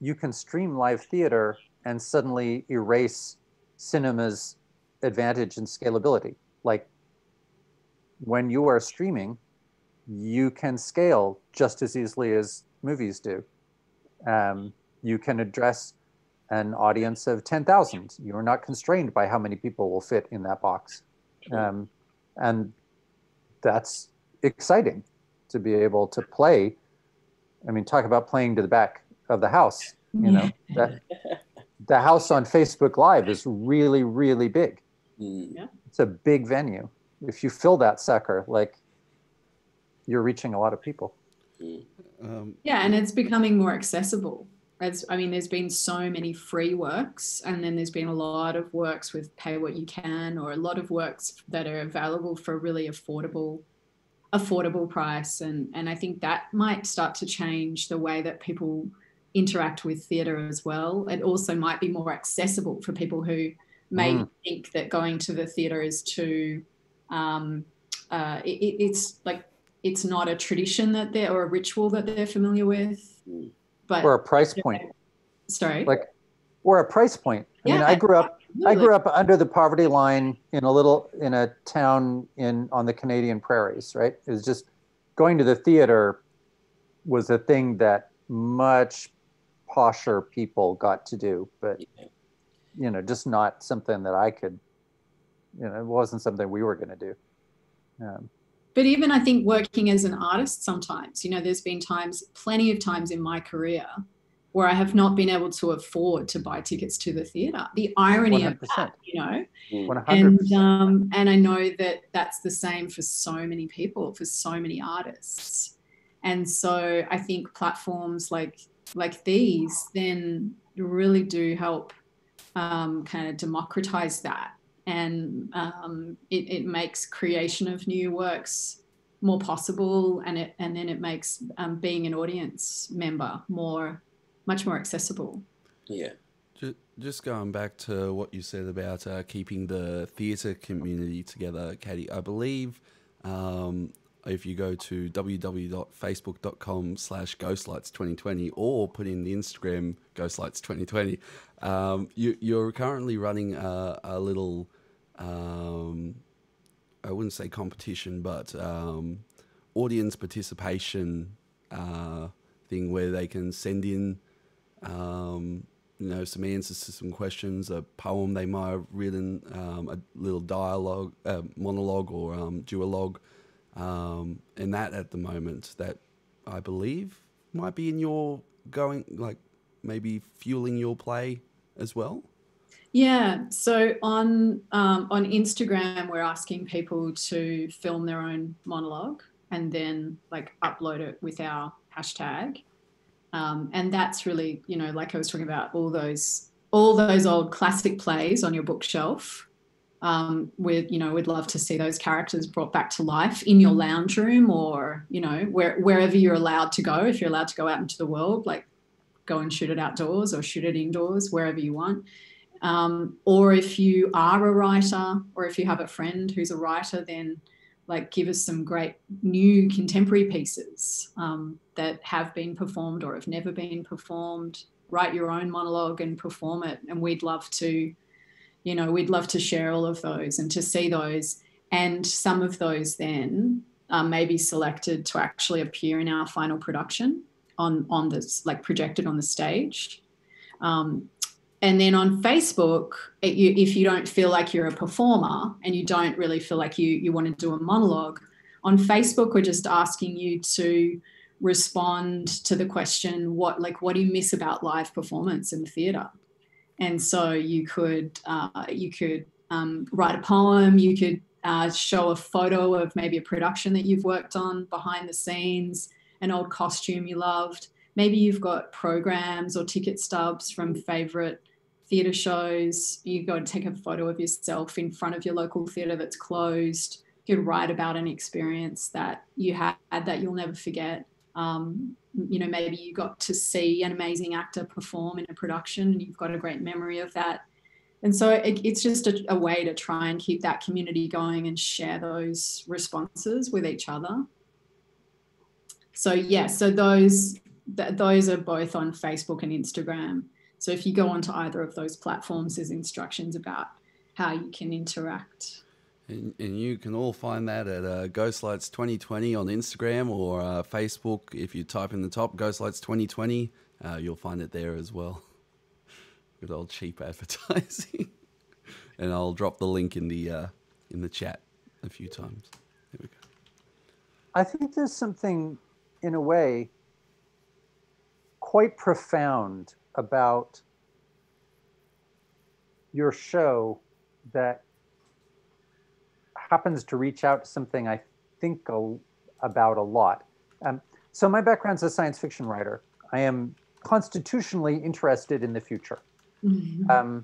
you can stream live theatre and suddenly erase cinema's advantage and scalability. Like when you are streaming, you can scale just as easily as movies do. You can address an audience of 10,000. You are not constrained by how many people will fit in that box. And that's exciting to be able to play. I mean, talk about playing to the back of the house, that the house on Facebook Live is really, really big. Yeah. It's a big venue. If you fill that sucker, like, you're reaching a lot of people. Yeah, and it's becoming more accessible. There's been so many free works, and then there's been a lot of works with pay what you can, or a lot of works that are available for a really affordable price. And I think that might start to change the way that people interact with theatre as well. It also might be more accessible for people who may think that going to the theatre is too it's not a tradition or a ritual that they're familiar with. But or a price point. Sorry. Or a price point. I mean, I grew up under the poverty line in a town on the Canadian prairies, right? It was just going to the theater was a thing that much posher people got to do, but just not something that I could, it wasn't something we were going to do. But even I think working as an artist sometimes, there's been plenty of times in my career where I have not been able to afford to buy tickets to the theatre. The irony 100%. of that, 100%. And I know that that's the same for so many people, for so many artists. And so I think platforms like these then really do help kind of democratize that. And it makes creation of new works more possible, and then it makes being an audience member much more accessible. Yeah. Just going back to what you said about keeping the theatre community together, Katie, I believe if you go to www.facebook.com/ghostlights2020 or put in the Instagram ghostlights2020, you're currently running a little, I wouldn't say competition, but audience participation thing where they can send in some answers to some questions, a poem they might have written, a little dialogue, monologue or duologue, and that at the moment that I believe might be in your maybe fueling your play as well. Yeah, so on Instagram, we're asking people to film their own monologue and then upload it with our hashtag. And that's really, like I was talking about, all those old classic plays on your bookshelf. We'd love to see those characters brought back to life in your lounge room, or wherever you're allowed to go. If you're allowed to go out into the world, go and shoot it outdoors or shoot it indoors, wherever you want. Or if you are a writer, or if you have a friend who's a writer, then give us some great new contemporary pieces that have been performed or have never been performed. Write your own monologue and perform it. And we'd love to share all of those and to see those. And some of those then may be selected to actually appear in our final production on this, projected on the stage. And then on Facebook, if you don't feel like you're a performer and you don't really feel like you want to do a monologue, on Facebook, we're just asking you to respond to the question, what do you miss about live performance in theatre? And so you could write a poem, you could show a photo of maybe a production that you've worked on behind the scenes, an old costume you loved. Maybe you've got programs or ticket stubs from favourite theatre shows. You go and take a photo of yourself in front of your local theatre that's closed. You could write about an experience that you had that you'll never forget. Maybe you got to see an amazing actor perform in a production and you've got a great memory of that. And so it's just a way to try and keep that community going and share those responses with each other. So yeah, so those are both on Facebook and Instagram. So if you go onto either of those platforms, there's instructions about how you can interact. And you can all find that at Ghostlights2020 on Instagram or Facebook. If you type in the top Ghostlights2020, you'll find it there as well. Good old cheap advertising. And I'll drop the link in the chat a few times. There we go. I think there's something, in a way, quite profound about your show that happens to reach out to something I think about a lot. So my background's a science fiction writer. I am constitutionally interested in the future. Mm-hmm.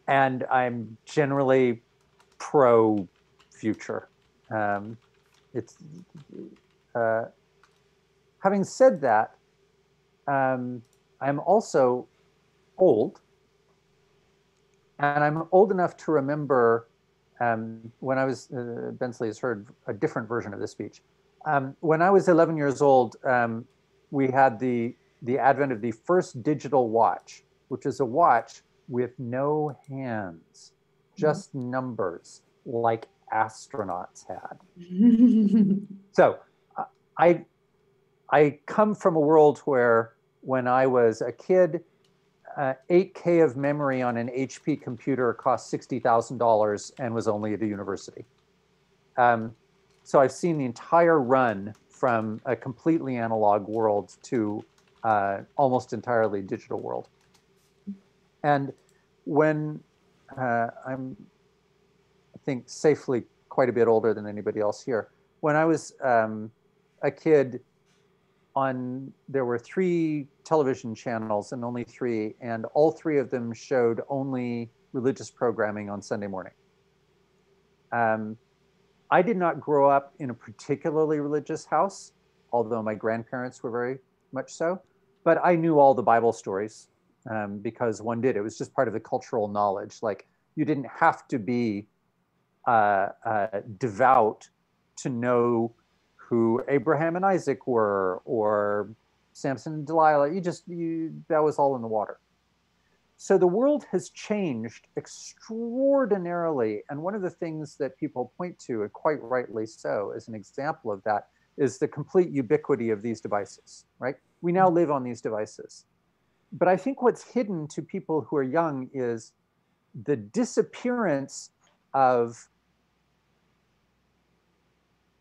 And I'm generally pro-future. Having said that, I'm also old, and I'm old enough to remember when I was, Bensley has heard a different version of this speech. When I was 11 years old, we had the advent of the first digital watch, which is a watch with no hands, just numbers like astronauts had. So I come from a world where when I was a kid, 8K of memory on an HP computer cost $60,000 and was only at a university. So I've seen the entire run from a completely analog world to almost entirely digital world. And when I'm, I think, safely quite a bit older than anybody else here, when I was a kid, there were 3 television channels and only 3, and all 3 of them showed only religious programming on Sunday morning. I did not grow up in a particularly religious house, although my grandparents were very much so, but I knew all the Bible stories because one did. It was just part of the cultural knowledge. Like, you didn't have to be devout to know who Abraham and Isaac were, or Samson and Delilah. That was all in the water. So the world has changed extraordinarily. And one of the things that people point to, and quite rightly so, as an example of that, is the complete ubiquity of these devices, right? We now live on these devices. But I think what's hidden to people who are young is the disappearance of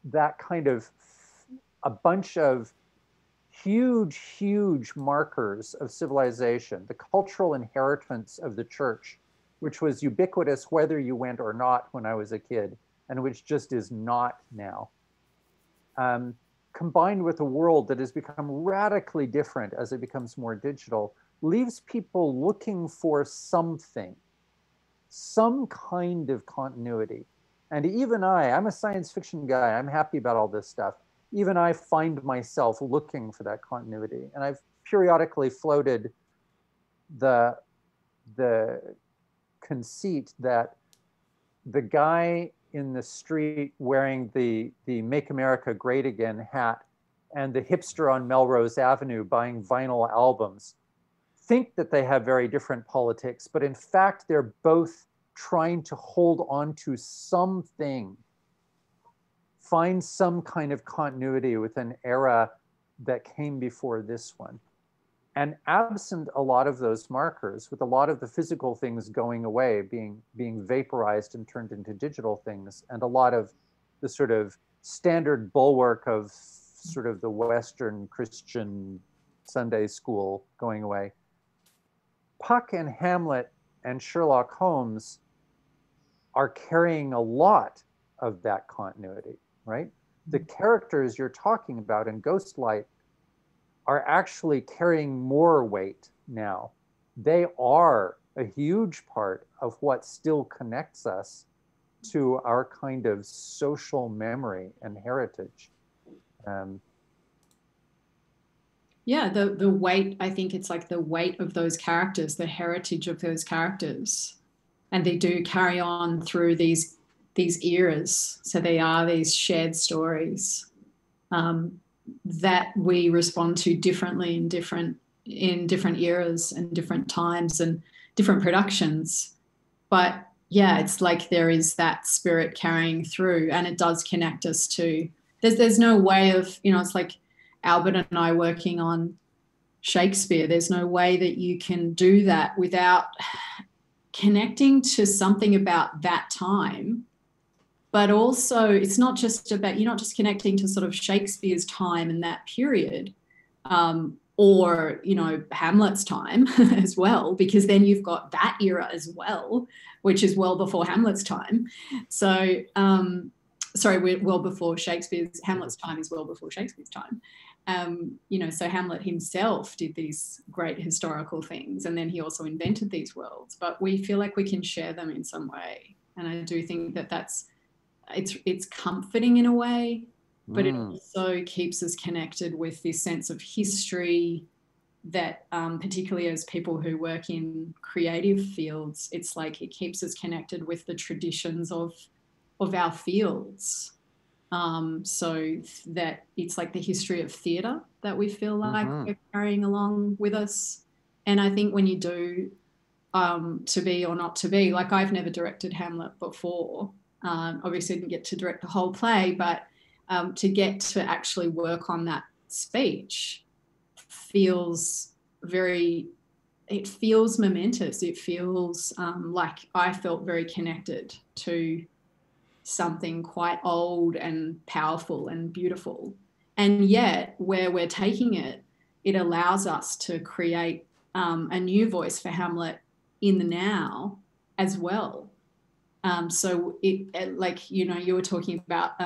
that kind of a bunch of huge markers of civilization, the cultural inheritance of the church, which was ubiquitous whether you went or not when I was a kid, and which just is not now. Combined with a world that has become radically different as it becomes more digital, leaves people looking for something, some kind of continuity. And even I'm a science fiction guy, I'm happy about all this stuff. Even I find myself looking for that continuity. And I've periodically floated the conceit that the guy in the street wearing the Make America Great Again hat and the hipster on Melrose Avenue buying vinyl albums think that they have very different politics, but in fact, they're both trying to hold on to something, find some kind of continuity with an era that came before this one. And absent a lot of those markers, with a lot of the physical things going away, being vaporized and turned into digital things, and a lot of the sort of standard bulwark of sort of the Western Christian Sunday school going away, Puck and Hamlet and Sherlock Holmes are carrying a lot of that continuity, right? The characters you're talking about in Ghostlight are actually carrying more weight now. They are a huge part of what still connects us to our kind of social memory and heritage. Yeah, the weight, I think it's like the weight of those characters, the heritage of those characters. And they do carry on through these eras. So they are these shared stories that we respond to differently in different eras and different times and different productions. But yeah, it's like there is that spirit carrying through, and it does connect us to, there's no way of, it's like Albert and I working on Shakespeare. There's no way that you can do that without connecting to something about that time. But also, it's not just about, you're not just connecting to sort of Shakespeare's time and that period, or, Hamlet's time as well, because then you've got that era as well, which is well before Hamlet's time. So, we're well before Hamlet's time is well before Shakespeare's time. So Hamlet himself did these great historical things, and then he also invented these worlds, but we feel like we can share them in some way. And I do think that it's comforting in a way, but it also keeps us connected with this sense of history that, particularly as people who work in creative fields, it's like it keeps us connected with the traditions of our fields. So that it's like the history of theatre that we feel like we're carrying along with us. And I think when you do To Be or Not to Be, like I've never directed Hamlet before. Obviously didn't get to direct the whole play, but to get to actually work on that speech feels momentous. It feels like I felt very connected to something quite old and powerful and beautiful. And yet where we're taking it, it allows us to create a new voice for Hamlet in the now as well. So it like, you were talking about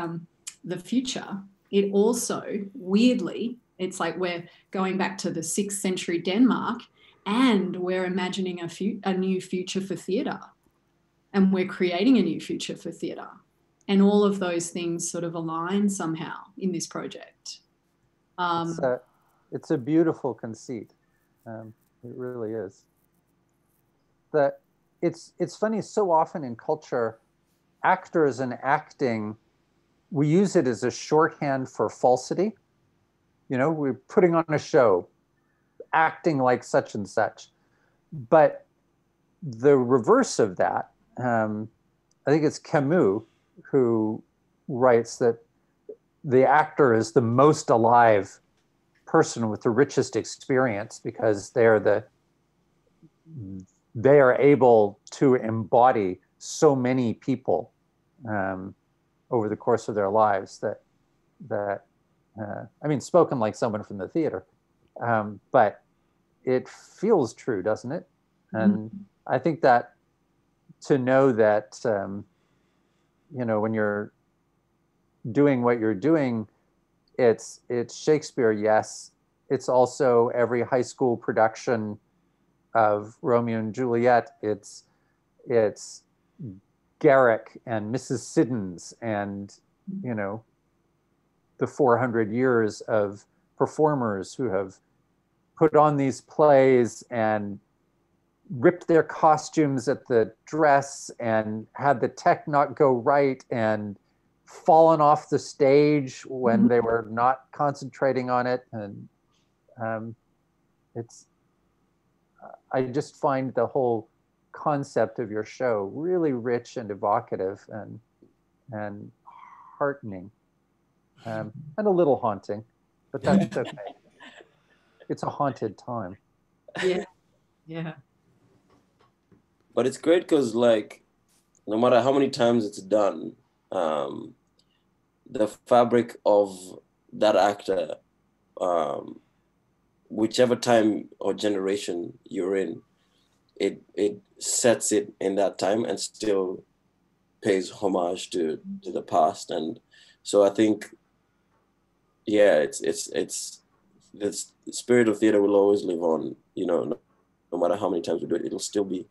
the future. It also weirdly, It's like we're going back to the 6th century Denmark, and we're imagining a new future for theatre, and we're creating a new future for theatre. And all of those things sort of align somehow in this project. It's a beautiful conceit. It really is. It's funny, so often in culture, actors and acting, we use it as a shorthand for falsity. You know, we're putting on a show, acting like such and such. But the reverse of that, I think it's Camus who writes that the actor is the most alive person with the richest experience, because they are able to embody so many people over the course of their lives that I mean, spoken like someone from the theater, but it feels true, doesn't it? And I think that to know that, you know, when you're doing what you're doing, it's Shakespeare, yes. It's also every high school production of Romeo and Juliet. It's Garrick and Mrs. Siddons, and, you know, the 400 years of performers who have put on these plays and ripped their costumes at the dress and had the tech not go right and fallen off the stage when they were not concentrating on it. And I just find the whole concept of your show really rich and evocative and heartening, and a little haunting, but that's okay. It's a haunted time. Yeah. But it's great because, like, no matter how many times it's done, the fabric of that actor, whichever time or generation you're in, it sets it in that time and still pays homage to the past. And so I think, yeah, it's the spirit of theater will always live on, you know, no matter how many times we do it, it'll still be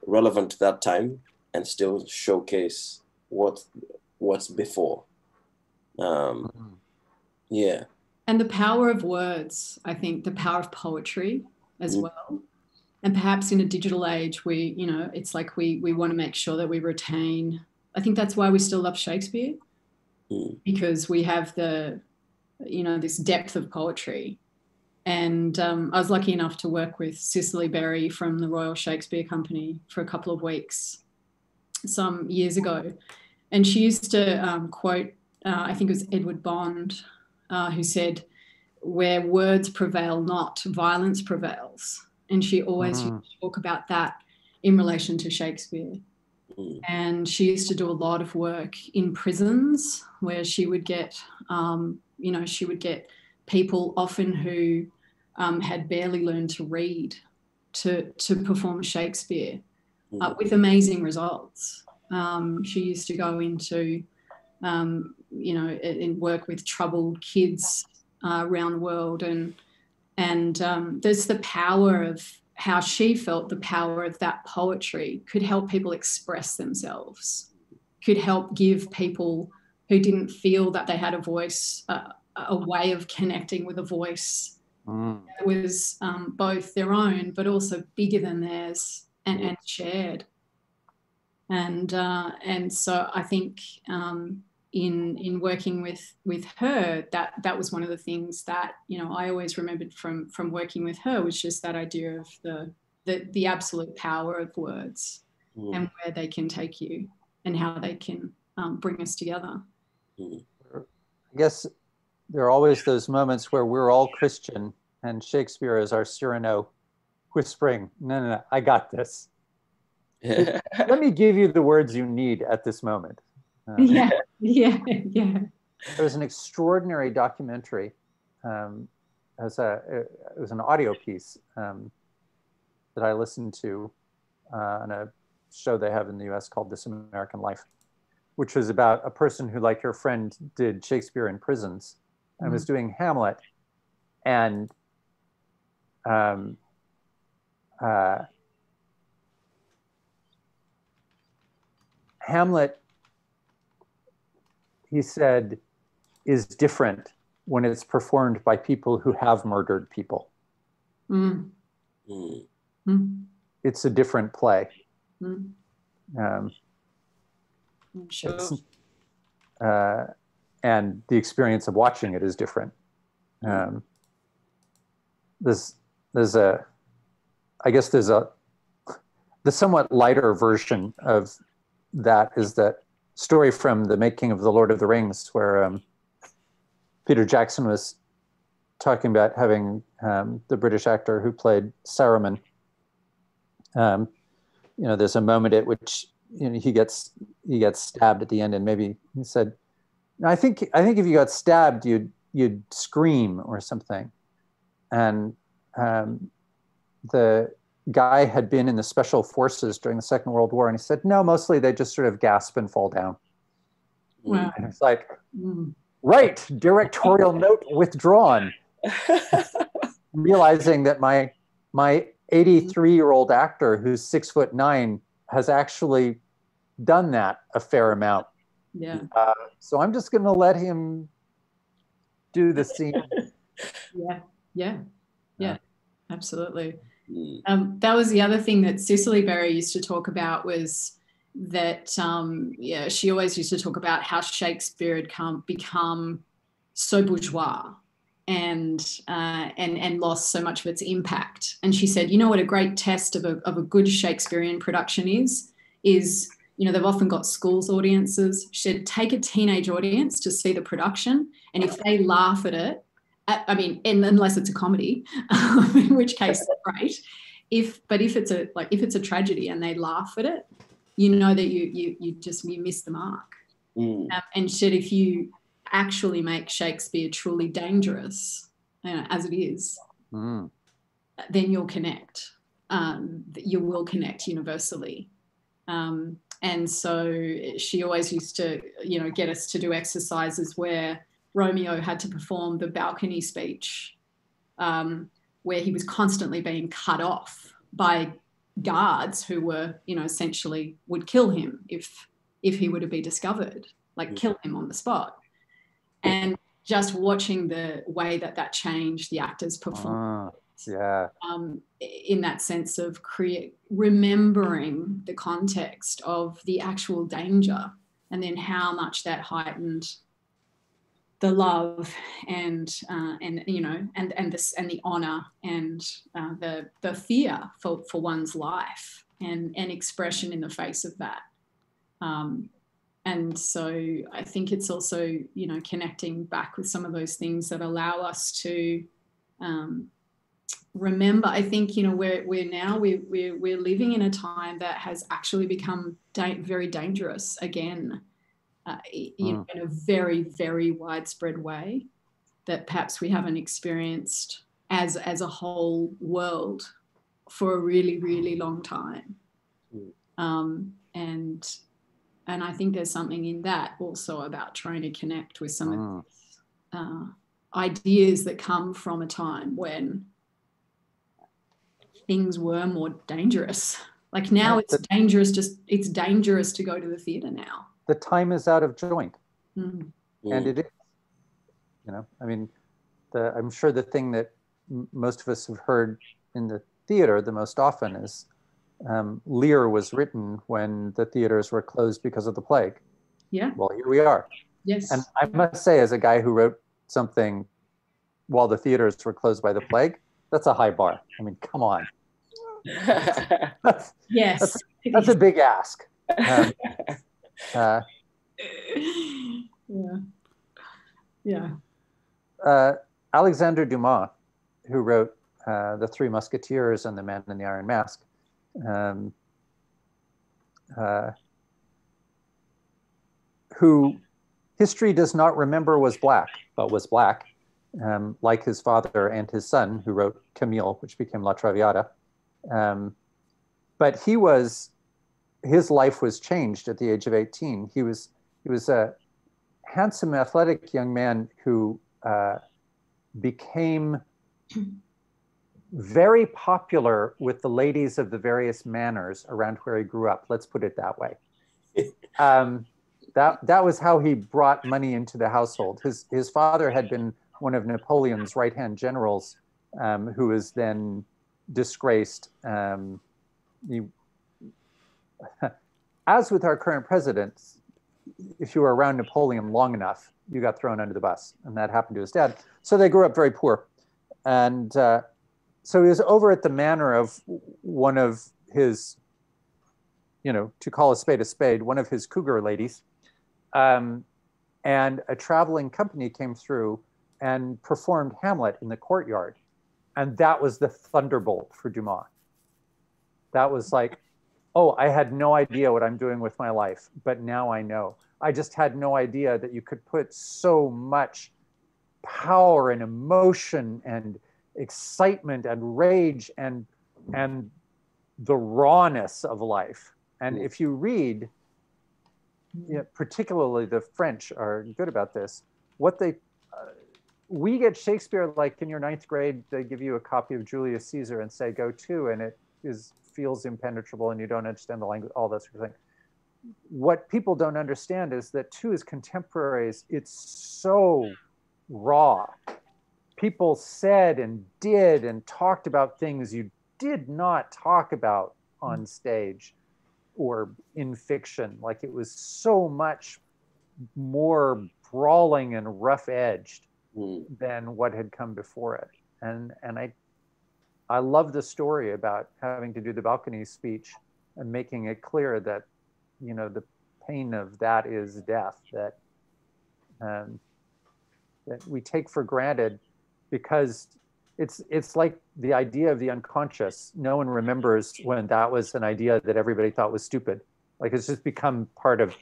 relevant to that time and still showcase what's before. Yeah. And the power of words, I think, the power of poetry as well. And perhaps in a digital age, we, you know, it's like we want to make sure that we retain. I think that's why we still love Shakespeare, because we have the, you know, this depth of poetry. And I was lucky enough to work with Cicely Berry from the Royal Shakespeare Company for a couple of weeks some years ago. And she used to quote, I think it was Edward Bond, who said, "Where words prevail not, violence prevails." And she always used to talk about that in relation to Shakespeare. And she used to do a lot of work in prisons where she would get, you know, she would get people often who had barely learned to read to perform Shakespeare with amazing results. She used to go into, you know, and work with troubled kids around the world. And there's the power of how she felt the power of that poetry could help people express themselves, could help give people who didn't feel that they had a voice, a way of connecting with a voice that was both their own but also bigger than theirs and shared. And so I think in working with her, that was one of the things that, you know, I always remembered from working with her, was just that idea of the absolute power of words and where they can take you and how they can bring us together. I guess there are always those moments where we're all Christian and Shakespeare is our Cyrano whispering, no, I got this. Let me give you the words you need at this moment. Yeah. There was an extraordinary documentary. It was an audio piece that I listened to on a show they have in the US called This American Life, which was about a person who, like your friend, did Shakespeare in prisons and was doing Hamlet. And Hamlet, he said, is different when it's performed by people who have murdered people. Mm. Mm. Mm. It's a different play. Mm. Sure. And the experience of watching it is different. There's the somewhat lighter version of that is that story from the making of The Lord of the Rings, where Peter Jackson was talking about having the British actor who played Saruman. There's a moment at which he gets stabbed at the end, and maybe he said, "I think if you got stabbed, you'd scream or something." And the guy had been in the special forces during the Second World War, and he said, "No, mostly they just sort of gasp and fall down." Wow. And it's like, right, directorial note withdrawn. Realizing that my 83-year-old actor who's 6'9" has actually done that a fair amount. Yeah. So I'm just going to let him do the scene. Yeah, absolutely. That was the other thing that Cicely Berry used to talk about, was that she always used to talk about how Shakespeare had become so bourgeois and lost so much of its impact. And she said, what a great test of a good Shakespearean production is they've often got schools audiences. She said, take a teenage audience to see the production, and if they laugh at it, unless it's a comedy, in which case great. If it's a tragedy and they laugh at it, that you miss the mark. And said, if you actually make Shakespeare truly dangerous, as it is, then you'll connect. You will connect universally. And so she always used to, get us to do exercises where Romeo had to perform the balcony speech, where he was constantly being cut off by guards who were, essentially would kill him if he were to be discovered, kill him on the spot. And just watching the way that changed the actor's performance. In that sense of remembering the context of the actual danger, and then how much that heightened the love and the honor and the fear for one's life and expression in the face of that. And so I think it's also, connecting back with some of those things that allow us to remember. I think, we're living in a time that has actually become very dangerous again, in a very, very widespread way that perhaps we haven't experienced as a whole world for a really, really long time. And I think there's something in that also about trying to connect with some of these ideas that come from a time when things were more dangerous. Like now it's dangerous to go to the theatre now. The time is out of joint. Mm. And it is. I'm sure the thing that most of us have heard in the theater the most often is Lear was written when the theaters were closed because of the plague. Yeah. Well, here we are. Yes. And I must say, as a guy who wrote something while the theaters were closed by the plague, that's a high bar. Come on. Yes. That's a big ask. Yeah. Alexander Dumas, who wrote The Three Musketeers and The Man in the Iron Mask, who history does not remember was black, but was black, like his father and his son, who wrote Camille, which became La Traviata. But his life was changed at the age of 18. He was a handsome, athletic young man who became very popular with the ladies of the various manors around where he grew up. Let's put it that way. That was how he brought money into the household. His father had been one of Napoleon's right-hand generals, who was then disgraced. As with our current presidents, if you were around Napoleon long enough, you got thrown under the bus, and that happened to his dad. So they grew up very poor. And so he was over at the manor of one of his, to call a spade, one of his cougar ladies. And a traveling company came through and performed Hamlet in the courtyard. And that was the thunderbolt for Dumas. That was like, oh, I had no idea what I'm doing with my life, but now I know. I just had no idea that you could put so much power and emotion and excitement and rage and the rawness of life. And if you read, particularly the French are good about this, we get Shakespeare like in your 9th grade, they give you a copy of Julius Caesar and say, go to, and it feels impenetrable and you don't understand the language, all that sort of thing. What people don't understand is that to his contemporaries, it's so raw. People said and did and talked about things you did not talk about on stage or in fiction. Like it was so much more brawling and rough-edged than what had come before it. And I love the story about having to do the balcony speech and making it clear that, the pain of that is death, that we take for granted because it's like the idea of the unconscious. No one remembers when that was an idea that everybody thought was stupid. Like it's just become part of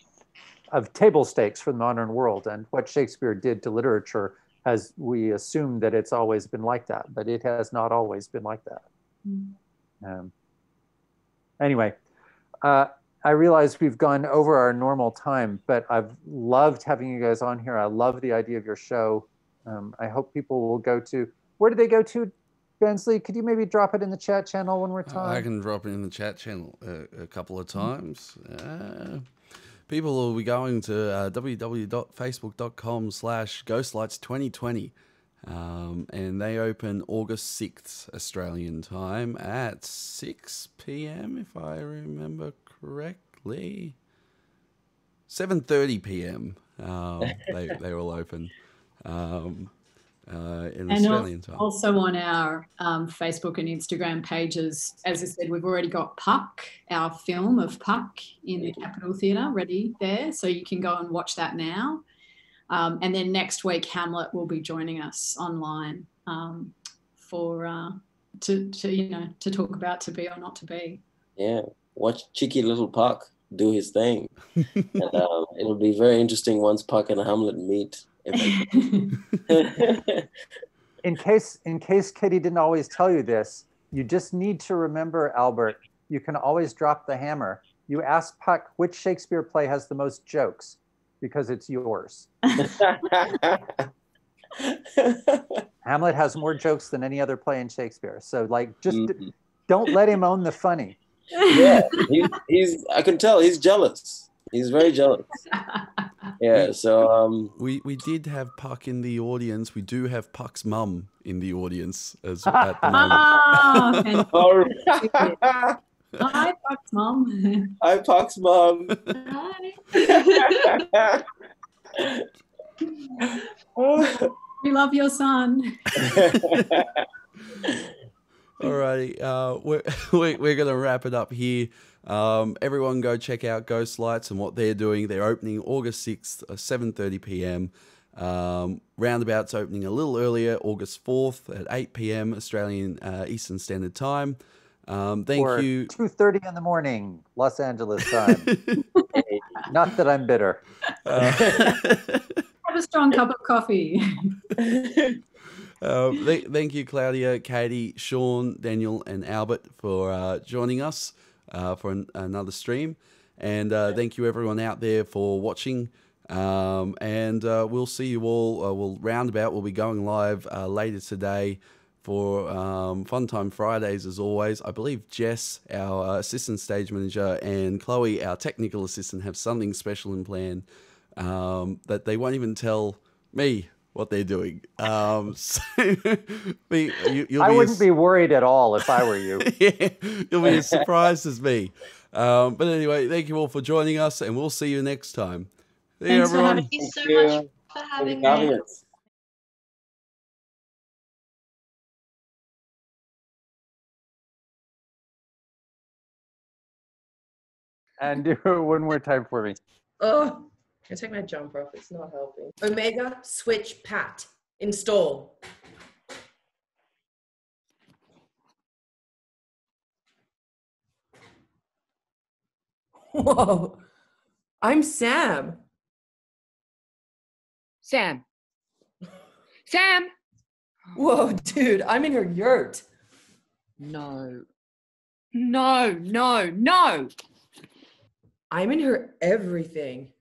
table stakes for the modern world. And what Shakespeare did to literature we assume that it's always been like that, but it has not always been like that. Anyway, I realize we've gone over our normal time, but I've loved having you guys on here. I love the idea of your show. I hope people will go to, where do they go to, Bensley? Could you maybe drop it in the chat channel one more time? I can drop it in the chat channel a couple of times. People will be going to www.facebook.com/ghostlights2020. And they open August 6th Australian time at 6 p.m. if I remember correctly. 7:30 p.m. They will open in Australian time. Also on our Facebook and Instagram pages, as I said, we've already got Puck, our film of Puck in the Capitol Theatre ready there, so you can go and watch that now. And then next week, Hamlet will be joining us online to talk about To Be or Not to Be. Yeah, watch cheeky little Puck do his thing, and it'll be very interesting once Puck and Hamlet meet. In case Katie didn't always tell you this, you just need to remember, Albert, you can always drop the hammer. You ask Puck which Shakespeare play has the most jokes, because it's yours. Hamlet has more jokes than any other play in Shakespeare. So just don't let him own the funny. Yeah, I can tell he's jealous. He's very jealous. Yeah, so we did have Puck in the audience. We do have Puck's mum in the audience at the moment. Hi, Puck's mum. Hi, Puck's mum. Hi. We love your son. Alrighty, we're gonna wrap it up here. Everyone go check out Ghost Lights and what they're doing. They're opening August 6th, 7:30 p.m. Roundabout's opening a little earlier, August 4th at 8 p.m. Australian Eastern Standard Time. Thank you. 2:30 in the morning, Los Angeles time. Not that I'm bitter. Have a strong cup of coffee. Thank you, Claudia, Katie, Sean, Daniel, and Albert for joining us for another stream. And thank you, everyone out there, for watching. And we'll see you all. Roundabout will be going live later today for Fun Time Fridays as always. I believe Jess, our assistant stage manager, and Chloe, our technical assistant, have something special in plan that they won't even tell me what they're doing. So I wouldn't be worried at all if I were you. Yeah, you'll be as surprised as me. But anyway, thank you all for joining us, and we'll see you next time. See you, everyone. Thank you so much for having me. And do it one more time for me. Oh, I take my jumper off. It's not helping. Omega switch pat. Install. Whoa. I'm Sam. Sam. Sam. Whoa, dude, I'm in her yurt. No. No, no, no. I'm in her everything.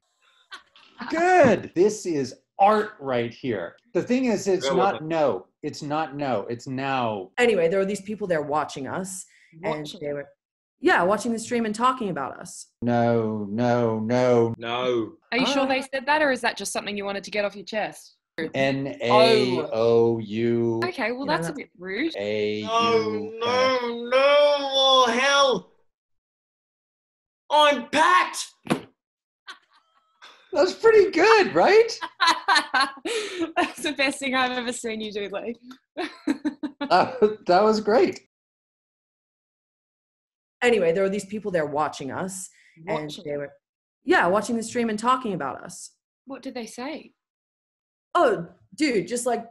Good. This is art right here. The thing is, it's not no. It's not no. It's now. Anyway, there were these people there watching us. And they were, watching the stream and talking about us. No. Are you sure they said that, or is that just something you wanted to get off your chest? NAOU. Okay, well, that's a bit rude. No, oh hell! I'm Pat! That's pretty good, right? That's the best thing I've ever seen you do, Lee. That was great. Anyway, there were these people there watching us. And they were, watching the stream and talking about us. What did they say? Oh, dude, just like